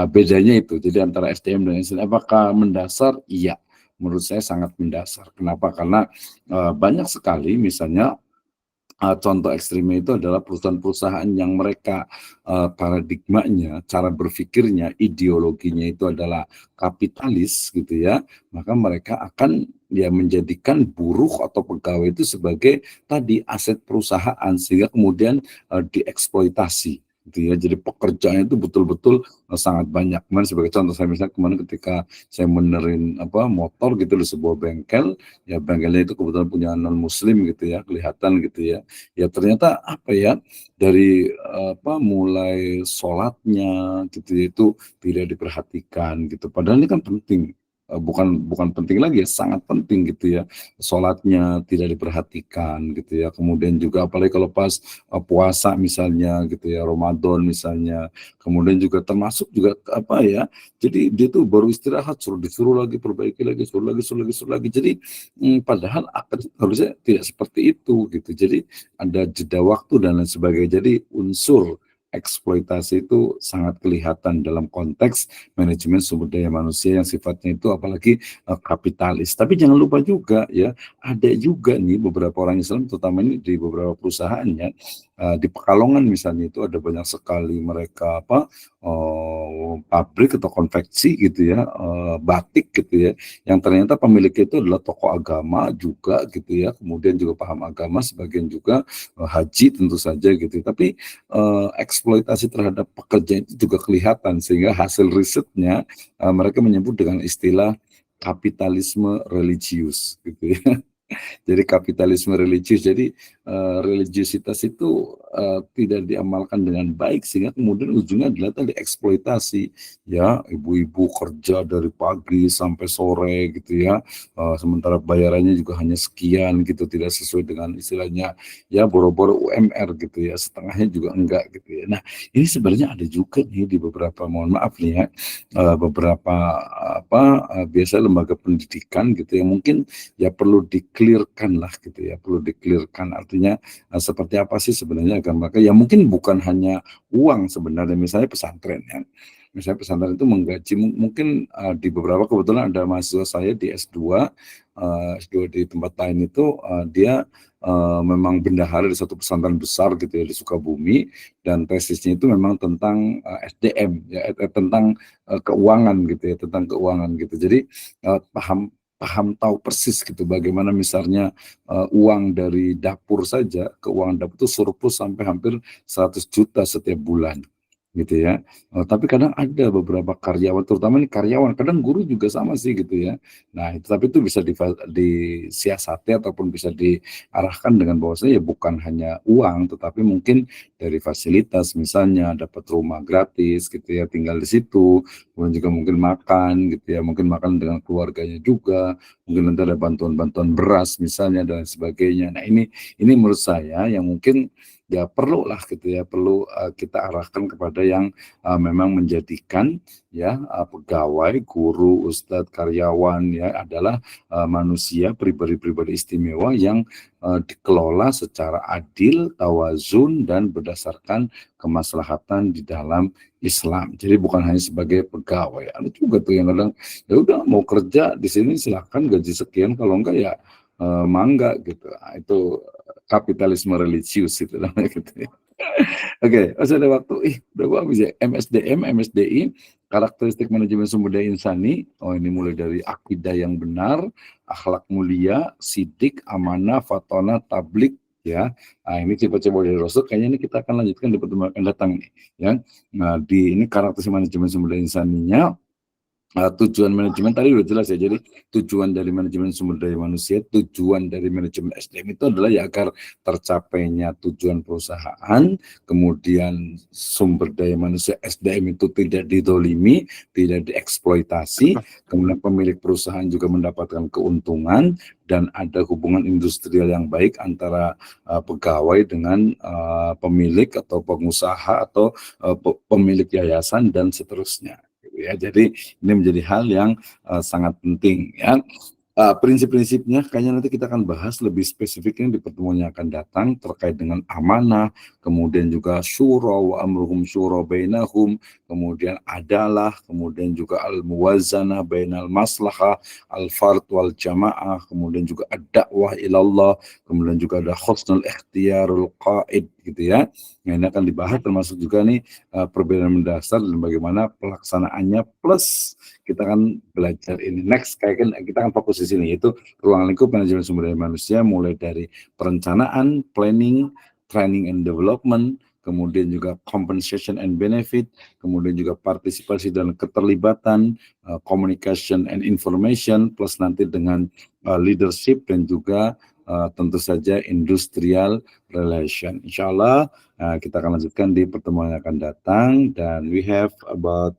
bedanya itu. Jadi antara SDM dan SDM apakah mendasar? Iya. Menurut saya sangat mendasar. Kenapa? Karena banyak sekali misalnya contoh ekstrimnya itu adalah perusahaan-perusahaan yang mereka paradigmanya, cara berpikirnya, ideologinya itu adalah kapitalis gitu ya, maka mereka akan ya menjadikan buruh atau pegawai itu sebagai tadi aset perusahaan sehingga kemudian dieksploitasi gitu ya. Jadi pekerjaannya itu betul-betul sangat banyak. Kemarin sebagai contoh saya misalnya kemarin ketika saya benerin motor gitu di sebuah bengkel, ya bengkelnya itu kebetulan punya non muslim gitu ya, kelihatan gitu ya. Ya ternyata apa ya, dari mulai sholatnya gitu ya, itu tidak diperhatikan gitu. Padahal ini kan penting. Bukan penting lagi ya, sangat penting gitu ya. Sholatnya tidak diperhatikan gitu ya. Kemudian juga apalagi kalau pas puasa misalnya gitu ya, Ramadan misalnya. Kemudian juga termasuk juga apa ya, jadi dia tuh baru istirahat disuruh lagi perbaiki lagi, suruh lagi. Jadi padahal harusnya tidak seperti itu gitu. Jadi ada jeda waktu dan lain sebagainya. Jadi unsur eksploitasi itu sangat kelihatan dalam konteks manajemen sumber daya manusia yang sifatnya itu apalagi kapitalis. Tapi jangan lupa juga ya, ada juga nih beberapa orang Islam terutama ini di beberapa perusahaannya di Pekalongan misalnya itu ada banyak sekali mereka pabrik atau konveksi gitu ya, batik gitu ya, yang ternyata pemiliknya itu adalah tokoh agama juga gitu ya, kemudian juga paham agama, sebagian juga haji tentu saja gitu. Tapi eksploitasi terhadap pekerja itu juga kelihatan sehingga hasil risetnya mereka menyebut dengan istilah kapitalisme religius gitu ya. Jadi kapitalisme religius, jadi religiusitas itu tidak diamalkan dengan baik sehingga kemudian ujungnya adalah tadi eksploitasi ya, ibu-ibu kerja dari pagi sampai sore gitu ya, sementara bayarannya juga hanya sekian gitu, tidak sesuai dengan istilahnya ya boro-boro UMR gitu ya, setengahnya juga enggak gitu ya. Nah ini sebenarnya ada juga nih di beberapa, mohon maaf nih ya, beberapa biasa lembaga pendidikan gitu yang mungkin ya perlu di-clear-kan lah gitu ya, perlu di-clear-kan. Artinya seperti apa sih sebenarnya agama? Ya mungkin bukan hanya uang sebenarnya, misalnya pesantren ya. Misalnya pesantren itu menggaji mungkin di beberapa, kebetulan ada mahasiswa saya di S2, S2 di tempat lain itu dia memang bendahara di satu pesantren besar gitu ya di Sukabumi, dan tesisnya itu memang tentang SDM ya, tentang keuangan gitu ya, tentang keuangan gitu. Jadi paham paham tahu persis gitu bagaimana misalnya uang dari dapur saja, keuangan dapur itu surplus sampai hampir 100 juta setiap bulan gitu ya. Tapi kadang ada beberapa karyawan, terutama ini karyawan, kadang guru juga sama sih gitu ya. Nah itu, tapi itu bisa disiasati ataupun bisa diarahkan dengan bahwasanya ya bukan hanya uang, tetapi mungkin dari fasilitas, misalnya dapat rumah gratis gitu ya, tinggal di situ, kemudian juga mungkin makan gitu ya, mungkin makan dengan keluarganya juga, mungkin nanti ada bantuan-bantuan beras misalnya dan sebagainya. Nah ini menurut saya yang mungkin ya perlu lah gitu ya, perlu kita arahkan kepada yang memang menjadikan ya pegawai, guru, ustadz, karyawan ya adalah manusia, pribadi-pribadi istimewa yang dikelola secara adil, tawazun, dan berdasarkan kemaslahatan di dalam Islam. Jadi bukan hanya sebagai pegawai. Ada juga tuh yang kadang ya udah mau kerja di sini silahkan gaji sekian, kalau enggak ya mangga gitu. Nah, itu kapitalisme religius itu namanya gitu ya. Oke, masih ada waktu. Udah gua habis ya. MSDM, MSDI, karakteristik manajemen sumber daya insani. Oh, ini mulai dari akidah yang benar, akhlak mulia, sidik, amanah, fatona, tablik, ya. Nah, ini coba-coba dari Rasul. Kayaknya ini kita akan lanjutkan di pertemuan akan datang nih, ya. Nah, di ini karakteristik manajemen sumber daya insaninya Tujuan manajemen tadi udah jelas ya. Jadi tujuan dari manajemen sumber daya manusia, tujuan dari manajemen SDM itu adalah ya agar tercapainya tujuan perusahaan, kemudian sumber daya manusia SDM itu tidak didolimi, tidak dieksploitasi, kemudian pemilik perusahaan juga mendapatkan keuntungan, dan ada hubungan industrial yang baik antara pegawai dengan pemilik atau pengusaha atau pemilik yayasan dan seterusnya. Ya, jadi ini menjadi hal yang sangat penting ya. Prinsip-prinsipnya kayaknya nanti kita akan bahas lebih spesifiknya di pertemuan yang akan datang terkait dengan amanah, kemudian juga syura wa amruhum syura bainahum, kemudian adalah, kemudian juga al-muwazanah bainal maslahah, al-fard wal jamaah, kemudian juga ad-da'wah ilallah, kemudian juga ada husnul ikhtiyarul qaid gitu ya. Nah, ini akan dibahas termasuk juga nih perbedaan mendasar dan bagaimana pelaksanaannya, plus kita akan belajar ini next kita akan fokus di sini, yaitu ruang lingkup manajemen sumber daya manusia, mulai dari perencanaan, planning, training and development, kemudian juga compensation and benefit, kemudian juga partisipasi dan keterlibatan, communication and information, plus nanti dengan leadership dan juga tentu saja industrial relation. Insya Allah kita akan lanjutkan di pertemuan yang akan datang, dan we have about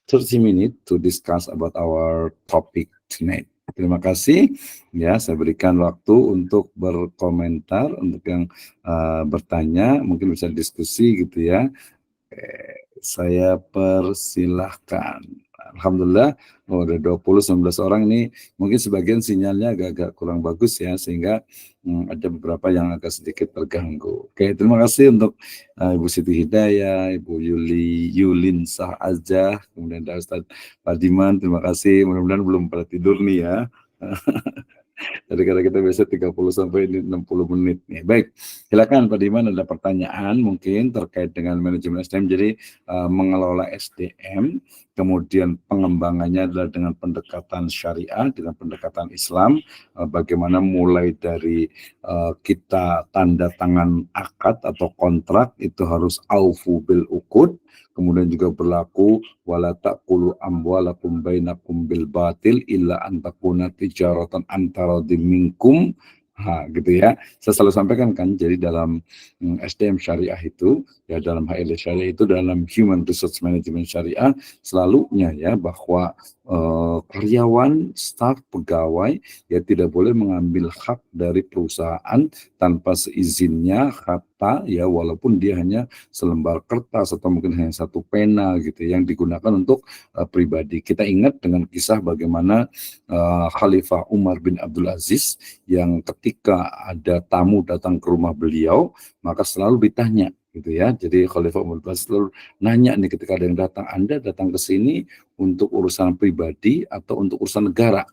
30 minutes to discuss about our topic tonight. Terima kasih ya, saya berikan waktu untuk berkomentar, untuk yang bertanya, mungkin bisa diskusi gitu ya. Saya persilahkan. Alhamdulillah udah 19 orang ini, mungkin sebagian sinyalnya agak-agak kurang bagus ya, sehingga ada beberapa yang agak sedikit terganggu. Oke, terima kasih untuk Ibu Siti Hidayah, Ibu Yulin Sah Azah, kemudian ada Ustadz Padiman, terima kasih. Mudah-mudahan belum pada tidur nih ya. Jadi karena kita biasa 30 sampai 60 menit nih. Baik, silakan Pak Diman, ada pertanyaan mungkin terkait dengan manajemen SDM. Jadi mengelola SDM, kemudian pengembangannya adalah dengan pendekatan syariah, dengan pendekatan Islam, bagaimana mulai dari kita tanda tangan akad atau kontrak itu harus aufu bil uqud, kemudian juga berlaku wala taqulu amwalakum bainakum bil batil illa an takuna tijaratan antara minkum. Gitu ya. Saya selalu sampaikan kan, jadi dalam SDM syariah itu, ya dalam HL syariah itu, dalam Human Resource Management syariah, selalunya ya bahwa karyawan, staf, pegawai ya tidak boleh mengambil hak dari perusahaan tanpa seizinnya, kata ya, walaupun dia hanya selembar kertas atau mungkin hanya satu pena gitu yang digunakan untuk pribadi. Kita ingat dengan kisah bagaimana Khalifah Umar bin Abdul Aziz yang ketika ada tamu datang ke rumah beliau, maka selalu ditanya gitu ya. Jadi Khalifah Umar bin Abdul Aziz selalu nanya nih ketika ada yang datang, Anda datang ke sini untuk urusan pribadi atau untuk urusan negara?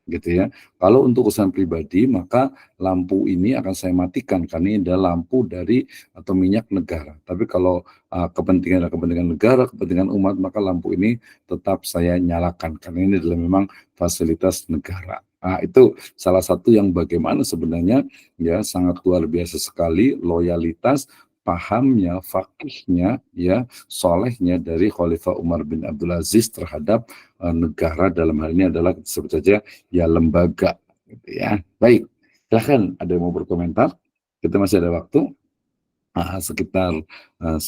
Gitu ya. Kalau untuk urusan pribadi, maka lampu ini akan saya matikan karena ini adalah lampu dari atau minyak negara. Tapi kalau kepentingan negara, kepentingan umat, maka lampu ini tetap saya nyalakan karena ini adalah memang fasilitas negara. Itu salah satu yang bagaimana sebenarnya ya sangat luar biasa sekali loyalitas, pahamnya, fakihnya, ya, solehnya dari Khalifah Umar bin Abdul Aziz terhadap negara, dalam hal ini adalah sebut saja ya lembaga gitu ya. Baik, silahkan ada yang mau berkomentar, kita masih ada waktu sekitar 10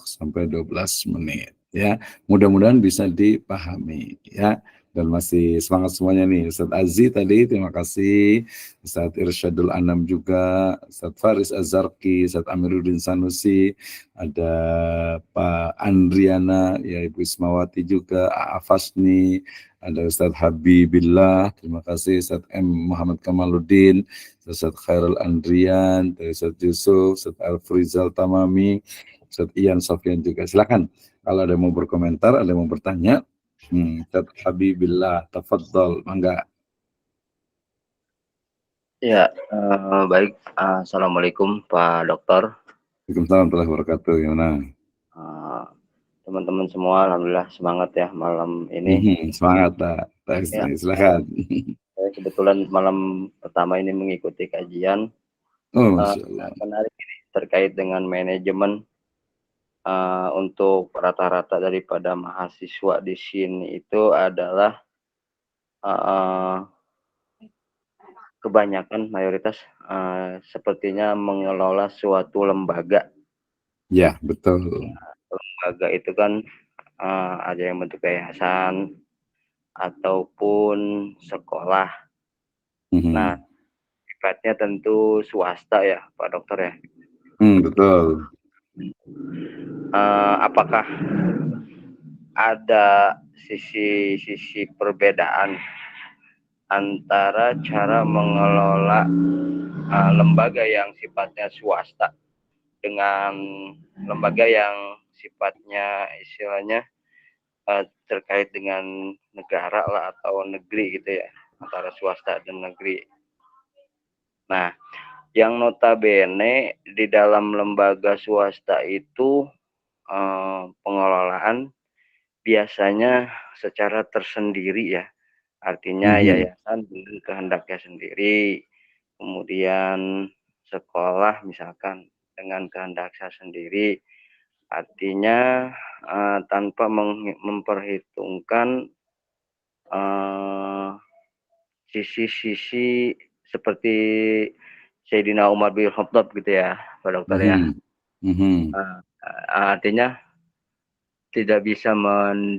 sampai 12 menit ya. Mudah-mudahan bisa dipahami ya, dan masih semangat semuanya nih. Ustadz Aziz tadi terima kasih, Ustadz Irsyadul Anam juga, Ustadz Faris Azarki, Ustadz Amiruddin Sanusi, ada Pak Andriana, ya Ibu Ismawati juga, Afasni, ada Ustadz Habibillah, terima kasih, Ustadz M. Muhammad Kamaluddin, Ustadz Khairul Andrian, Ustadz Yusuf, Ustadz Alfrizal Tamami, Ustadz Ian Sofian juga. Silakan kalau ada yang mau berkomentar, ada yang mau bertanya. Ustadz Habibillah, tafadhol, mangga. Ya, baik. Assalamualaikum Pak Dokter. Waalaikumsalam warahmatullahi wabarakatuh. Gimana? Teman-teman semua, alhamdulillah semangat ya malam ini. Semangat Pak. Ya, silakan. saya kebetulan malam pertama ini mengikuti kajian. Oh, Masya Allah. Menarik ini terkait dengan manajemen. untuk rata-rata daripada mahasiswa di sini itu adalah uh, kebanyakan mayoritas sepertinya mengelola suatu lembaga. Ya, betul. Lembaga itu kan ada yang bentuk yayasan ataupun sekolah. Nah, sifatnya tentu swasta ya, Pak Dokter ya. Betul. Apakah ada sisi perbedaan antara cara mengelola lembaga yang sifatnya swasta dengan lembaga yang sifatnya istilahnya terkait dengan negara lah atau negeri gitu ya, antara swasta dan negeri. Nah, yang notabene di dalam lembaga swasta itu pengelolaan biasanya secara tersendiri ya, artinya yayasan dengan kehendaknya sendiri, kemudian sekolah misalkan dengan kehendaknya sendiri, artinya tanpa memperhitungkan sisi-sisi seperti Sayyidina Umar bin Khattab gitu ya, Pak Dokter ya. Artinya tidak bisa bukan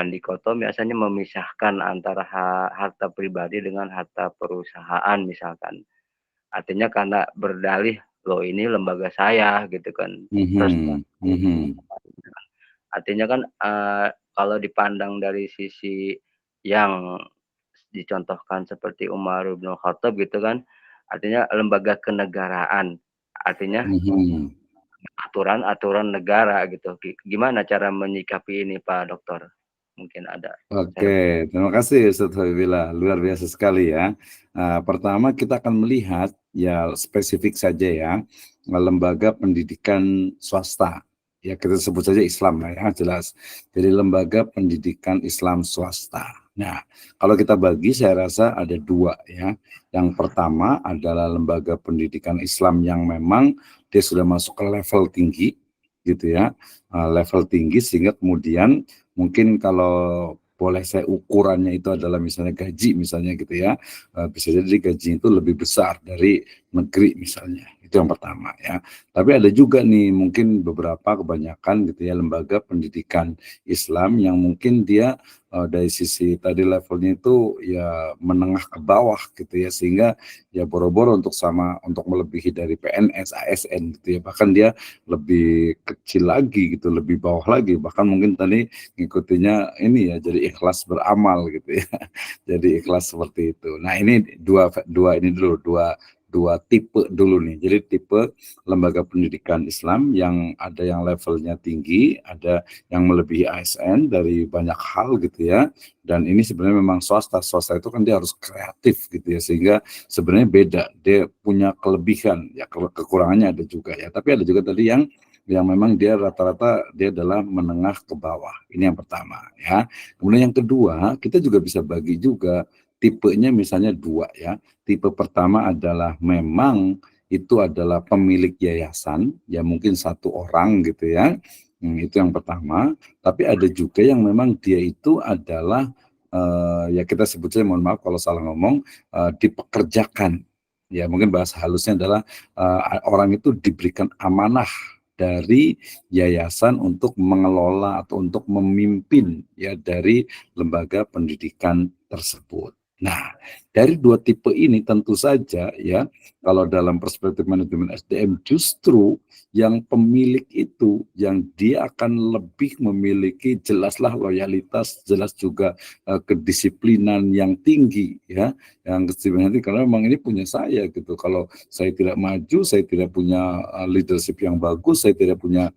dikotom, biasanya memisahkan antara harta pribadi dengan harta perusahaan misalkan. Artinya karena berdalih, loh ini lembaga saya gitu kan. Artinya kan kalau dipandang dari sisi yang dicontohkan seperti Umar bin Khattab gitu kan, artinya lembaga kenegaraan, artinya aturan-aturan negara gitu. Gimana cara menyikapi ini Pak Dokter? Mungkin ada. Oke, terima kasih Ustaz Habibillah, luar biasa sekali ya. Pertama kita akan melihat ya spesifik saja ya, lembaga pendidikan swasta. Ya kita sebut saja Islam lah ya, jelas. Jadi lembaga pendidikan Islam swasta. Nah, kalau kita bagi saya rasa ada dua ya. Yang pertama adalah lembaga pendidikan Islam yang memang dia sudah masuk ke level tinggi gitu ya. Level tinggi sehingga kemudian mungkin kalau boleh saya ukurannya itu adalah misalnya gaji misalnya gitu ya, bisa jadi gaji itu lebih besar dari negeri misalnya, itu yang pertama ya. Tapi ada juga nih mungkin beberapa kebanyakan gitu ya lembaga pendidikan Islam yang mungkin dia dari sisi tadi levelnya itu ya menengah ke bawah gitu ya, sehingga ya boro-boro untuk melebihi dari PNS, ASN gitu ya, bahkan dia lebih kecil lagi gitu, lebih bawah lagi, bahkan mungkin tadi ngikutinya ini ya jadi ikhlas beramal gitu ya. Jadi ikhlas seperti itu. Nah, ini dua tipe dulu nih. Jadi tipe lembaga pendidikan Islam yang ada yang levelnya tinggi, ada yang melebihi ASN dari banyak hal gitu ya. Dan ini sebenarnya memang swasta. Swasta itu kan dia harus kreatif gitu ya, sehingga sebenarnya beda. Dia punya kelebihan, ya kekurangannya ada juga ya. Tapi ada juga tadi yang memang dia rata-rata dia adalah menengah ke bawah. Ini yang pertama ya. Kemudian yang kedua, kita juga bisa bagi juga tipenya misalnya dua ya. Tipe pertama adalah memang itu adalah pemilik yayasan, ya mungkin satu orang gitu ya. Itu yang pertama. Tapi ada juga yang memang dia itu adalah ya kita sebut saja, mohon maaf kalau salah ngomong, dipekerjakan. Ya mungkin bahasa halusnya adalah orang itu diberikan amanah dari yayasan untuk mengelola atau untuk memimpin ya dari lembaga pendidikan tersebut. Nah, dari dua tipe ini tentu saja ya, kalau dalam perspektif manajemen SDM justru yang pemilik itu yang dia akan lebih memiliki jelaslah loyalitas, jelas juga kedisiplinan yang tinggi ya, yang kedisiplinan tinggi karena memang ini punya saya gitu. Kalau saya tidak maju, saya tidak punya leadership yang bagus, saya tidak punya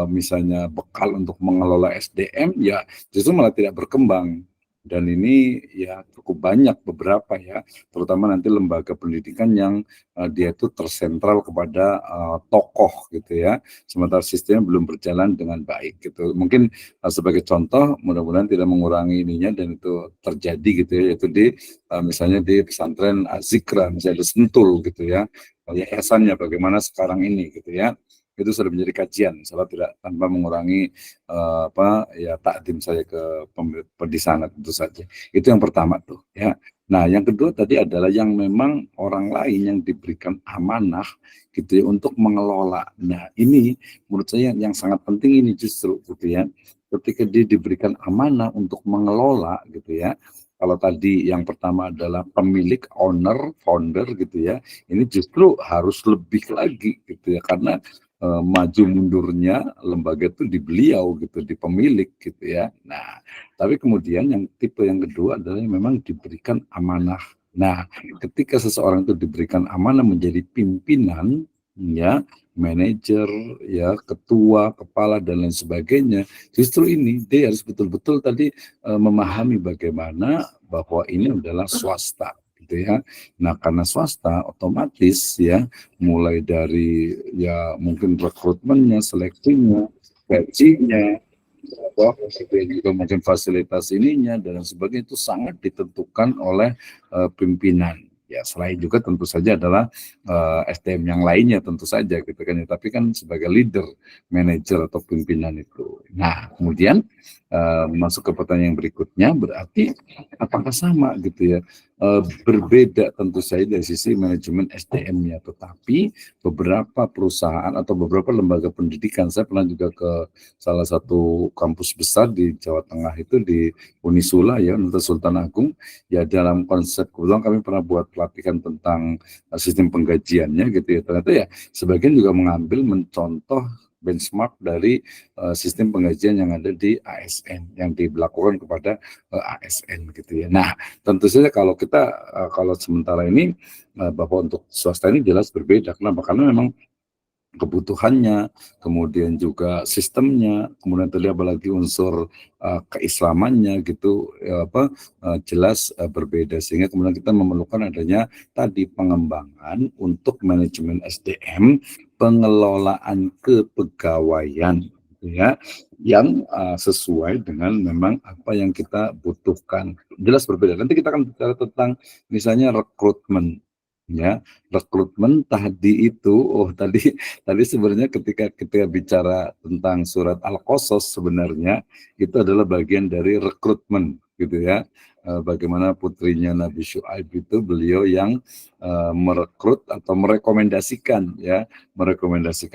misalnya bekal untuk mengelola SDM, ya justru malah tidak berkembang. Dan ini ya cukup banyak beberapa ya, terutama nanti lembaga pendidikan yang dia itu tersentral kepada tokoh gitu ya, sementara sistemnya belum berjalan dengan baik gitu. Mungkin sebagai contoh, mudah-mudahan tidak mengurangi ininya dan itu terjadi gitu ya, yaitu di misalnya di pesantren Zikra, misalnya di Sentul gitu ya, yayasannya bagaimana sekarang ini gitu ya. itu sudah menjadi kajian, salah tidak, tanpa mengurangi takdim saya ke di sana tentu saja. Itu yang pertama tuh ya. Nah, yang kedua tadi adalah yang memang orang lain yang diberikan amanah gitu ya untuk mengelola. Nah, ini menurut saya yang sangat penting ini justru gitu ya. Ketika dia diberikan amanah untuk mengelola gitu ya. Kalau tadi yang pertama adalah pemilik, owner, founder gitu ya, ini justru harus lebih lagi gitu ya, karena maju mundurnya lembaga itu di beliau gitu, di pemilik gitu ya. Nah, tapi kemudian yang tipe yang kedua adalah yang memang diberikan amanah. Nah, ketika seseorang itu diberikan amanah menjadi pimpinan, ya, manajer, ya, ketua, kepala dan lain sebagainya, justru ini dia harus betul-betul tadi memahami bagaimana bahwa ini adalah swasta gitu ya. Nah, karena swasta otomatis ya mulai dari ya mungkin rekrutmennya, seleksinya, gajinya, kemudian juga mungkin fasilitas ininya dan sebagainya itu sangat ditentukan oleh pimpinan. Ya, selain juga tentu saja adalah SDM yang lainnya tentu saja gitu kan ya. Tapi kan sebagai leader, manajer atau pimpinan itu. Nah, kemudian masuk ke pertanyaan yang berikutnya, berarti apakah sama gitu ya? Berbeda tentu saja dari sisi manajemen SDM-nya, tetapi beberapa perusahaan atau beberapa lembaga pendidikan, saya pernah juga ke salah satu kampus besar di Jawa Tengah itu di Unisula ya, Universitas Sultan Agung. Ya dalam konsep, kebetulan kami pernah buat pelatihan tentang sistem penggajiannya gitu ya. Ternyata ya sebagian juga mengambil mencontoh benchmark dari sistem penggajian yang ada di ASN yang diberlakukan kepada ASN gitu ya. Nah, tentu saja kalau kita kalau sementara ini bahwa untuk swasta ini jelas berbeda. Kenapa? Karena memang kebutuhannya, kemudian juga sistemnya, kemudian tadi apalagi unsur keislamannya gitu, jelas berbeda, sehingga kemudian kita memerlukan adanya tadi pengembangan untuk manajemen SDM, pengelolaan kepegawaian, gitu ya, yang sesuai dengan memang apa yang kita butuhkan. Jelas berbeda. Nanti kita akan bicara tentang misalnya rekrutmen, ya, rekrutmen tadi itu, tadi sebenarnya ketika kita bicara tentang surat Al-Qasas sebenarnya itu adalah bagian dari rekrutmen gitu ya. Bagaimana putrinya Nabi Syuaib itu beliau yang merekrut atau merekomendasikan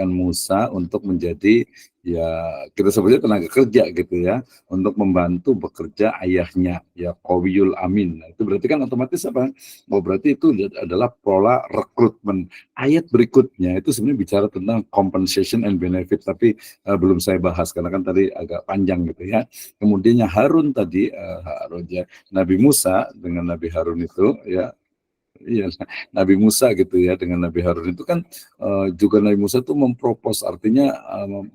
Musa untuk menjadi ya kita sebutnya tenaga kerja gitu ya, untuk membantu bekerja ayahnya ya Qawiyul Amin. Nah, itu berarti kan otomatis apa? Oh, berarti itu adalah pola rekrutmen. Ayat berikutnya itu sebenarnya bicara tentang compensation and benefit, tapi belum saya bahas karena kan tadi agak panjang gitu ya. Kemudian yang Harun tadi, Harun ya, Nabi Musa dengan Nabi Harun itu ya, iya, Nabi Musa gitu ya dengan Nabi Harun itu kan juga Nabi Musa itu mempropos, artinya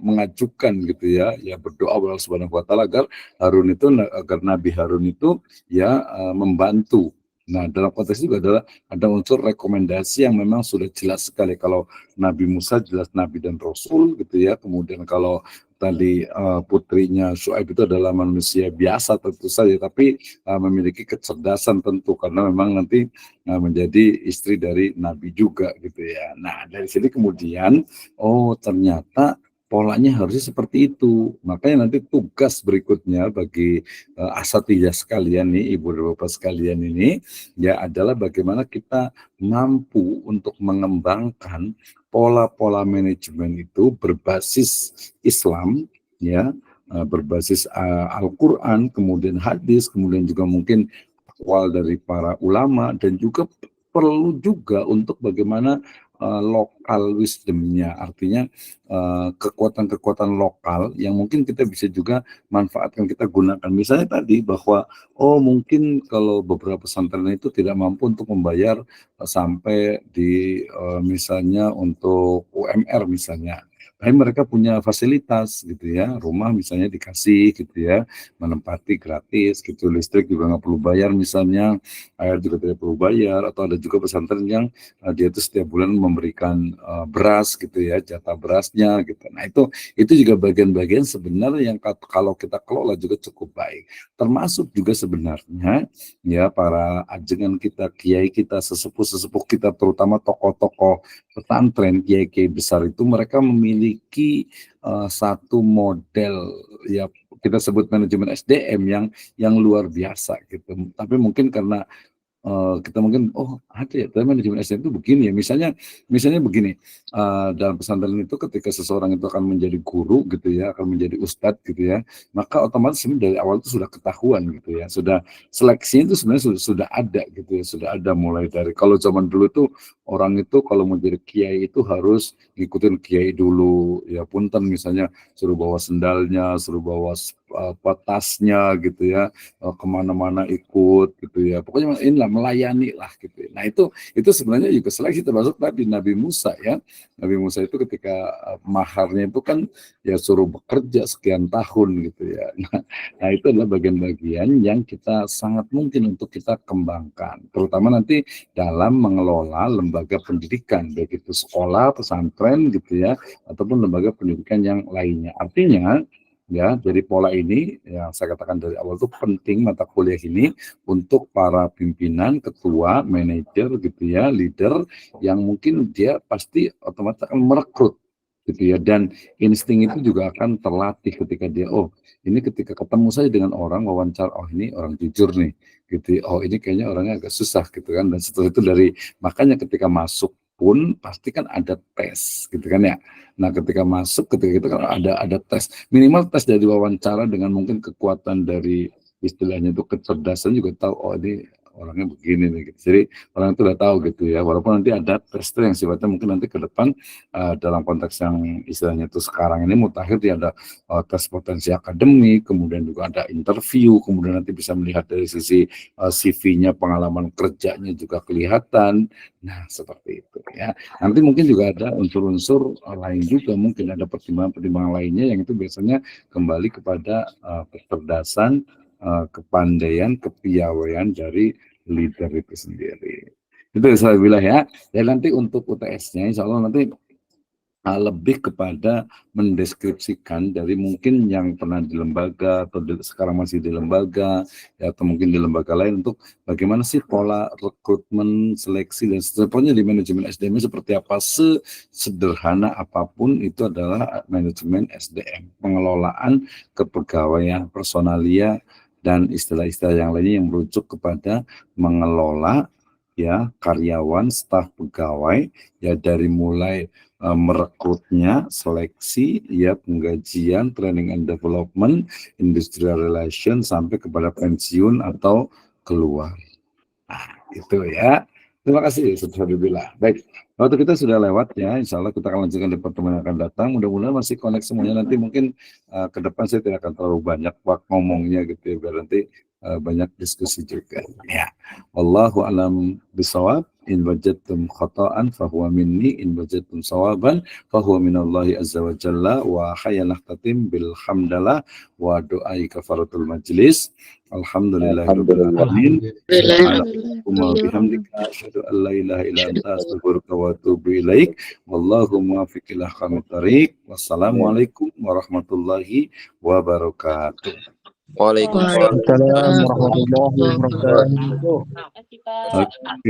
mengajukan gitu ya, ya berdoa kepada Allah Subhanahu wa taala agar Harun itu, agar Nabi Harun itu ya membantu. Nah, dalam konteks juga adalah ada unsur rekomendasi yang memang sudah jelas sekali. Kalau Nabi Musa jelas Nabi dan Rasul gitu ya. Kemudian kalau tadi putrinya Syuaib itu adalah manusia biasa tentu saja, tapi memiliki kecerdasan tentu karena memang nanti menjadi istri dari Nabi juga gitu ya. Nah, dari sini kemudian, oh ternyata polanya harusnya seperti itu. Makanya nanti tugas berikutnya bagi asatidz sekalian nih, ibu dan bapak sekalian ini, ya adalah bagaimana kita mampu untuk mengembangkan pola-pola manajemen itu berbasis Islam, ya, berbasis Al-Quran, kemudian hadis, kemudian juga mungkin akwal dari para ulama, dan juga perlu juga untuk bagaimana lokal wisdomnya, artinya kekuatan-kekuatan lokal yang mungkin kita bisa juga manfaatkan, kita gunakan. Misalnya tadi bahwa mungkin kalau beberapa pesantren itu tidak mampu untuk membayar sampai di misalnya untuk UMR misalnya, tapi mereka punya fasilitas gitu ya, rumah misalnya dikasih gitu ya, menempati gratis gitu, listrik juga nggak perlu bayar misalnya, air juga tidak perlu bayar, atau ada juga pesantren yang dia itu setiap bulan memberikan beras gitu ya, jatah berasnya gitu. Nah, itu juga bagian-bagian sebenarnya yang kalau kita kelola juga cukup baik. Termasuk juga sebenarnya ya para ajengan kita, kiai kita, sesepuh-sesepuh kita, terutama tokoh-tokoh pesantren, kiai-kiai besar itu mereka memiliki memiliki satu model ya kita sebut manajemen SDM yang luar biasa gitu. Tapi mungkin karena kita mungkin ada ya, tapi manajemen SDM itu begini ya. Misalnya begini, dalam pesantren itu ketika seseorang itu akan menjadi guru gitu ya, akan menjadi ustadz gitu ya, maka otomatis dari awal itu sudah ketahuan gitu ya, sudah seleksinya itu sebenarnya sudah ada gitu ya, sudah ada mulai dari kalau zaman dulu tuh orang itu kalau mau jadi kiai itu harus ngikutin kiai dulu ya, punten misalnya suruh bawa sendalnya, suruh bawa tasnya gitu ya, kemana-mana ikut gitu ya, pokoknya inilah melayani lah gitu ya. Nah itu sebenarnya juga seleksi termasuk tadi Nabi Musa ya. Nabi Musa itu ketika maharnya itu kan ya suruh bekerja sekian tahun gitu ya. Nah itu adalah bagian-bagian yang kita sangat mungkin untuk kita kembangkan, terutama nanti dalam mengelola lembaga pendidikan, baik itu sekolah, pesantren gitu ya, ataupun lembaga pendidikan yang lainnya. Artinya ya, dari pola ini yang saya katakan dari awal itu penting mata kuliah ini untuk para pimpinan, ketua, manajer gitu ya, leader yang mungkin dia pasti otomatis akan merekrut gitu ya, dan insting itu juga akan terlatih ketika dia ini ketika ketemu saya dengan orang wawancara, ini orang jujur nih gitu ya, ini kayaknya orangnya agak susah gitu kan, dan setelah itu makanya ketika masuk pun pasti kan ada tes gitu kan ya. Nah ketika ketika itu kan ada tes, minimal tes dari wawancara dengan mungkin kekuatan dari istilahnya itu kecerdasan juga tahu ini orangnya begini nih gitu. Jadi orang itu udah tahu gitu ya, walaupun nanti ada tes yang sifatnya mungkin nanti ke depan dalam konteks yang istilahnya itu sekarang ini mutakhir dia ada tes potensi akademik, kemudian juga ada interview, kemudian nanti bisa melihat dari sisi CV-nya, pengalaman kerjanya juga kelihatan. Nah seperti itu ya. Nanti mungkin juga ada unsur-unsur lain juga, mungkin ada pertimbangan-pertimbangan lainnya yang itu biasanya kembali kepada kecerdasan, kepandaian, kepiawaian dari leader itu sendiri. Itu saya bilang ya. Dan nanti untuk UTS-nya insya Allah nanti lebih kepada mendeskripsikan dari mungkin yang pernah di lembaga atau sekarang masih di lembaga ya, atau mungkin di lembaga lain, untuk bagaimana sih pola rekrutmen, seleksi dan seterusnya di manajemen SDM seperti apa. Sederhana apapun itu adalah manajemen SDM, pengelolaan kepegawaian, personalia dan istilah-istilah yang lainnya yang merujuk kepada mengelola ya karyawan, staf pegawai ya, dari mulai merekrutnya, seleksi, ya penggajian, training and development, industrial relation, sampai kepada pensiun atau keluar. Nah, itu ya. Terima kasih, Alhamdulillah. Baik, waktu kita sudah lewat ya, insya Allah kita akan lanjutkan di pertemuan yang akan datang. Mudah-mudahan masih connect semuanya. Nanti mungkin ke depan saya tidak akan terlalu banyak waktu ngomongnya gitu ya, biar nanti banyak diskusi juga. Ya, Wallahu a'lam bishawab. In wajadtum khata'an fahuwa minni, in wajadtum sawaban fahuwa minallahi azza wa jalla. Wa khayyanah tatim bil hamdalah wa do'ai kafaratul majlis. Alhamdulillahirabbil alamin. Subhanallah bihamdika asyhadu an la ilaha illa anta astaghfiruka wa atubu ilaik. Wallahu muwaffiq ila aqwamit thoriq. Wassalamualaikum warahmatullahi wabarakatuh. Waalaikumsalam warahmatullahi wabarakatuh. Oke.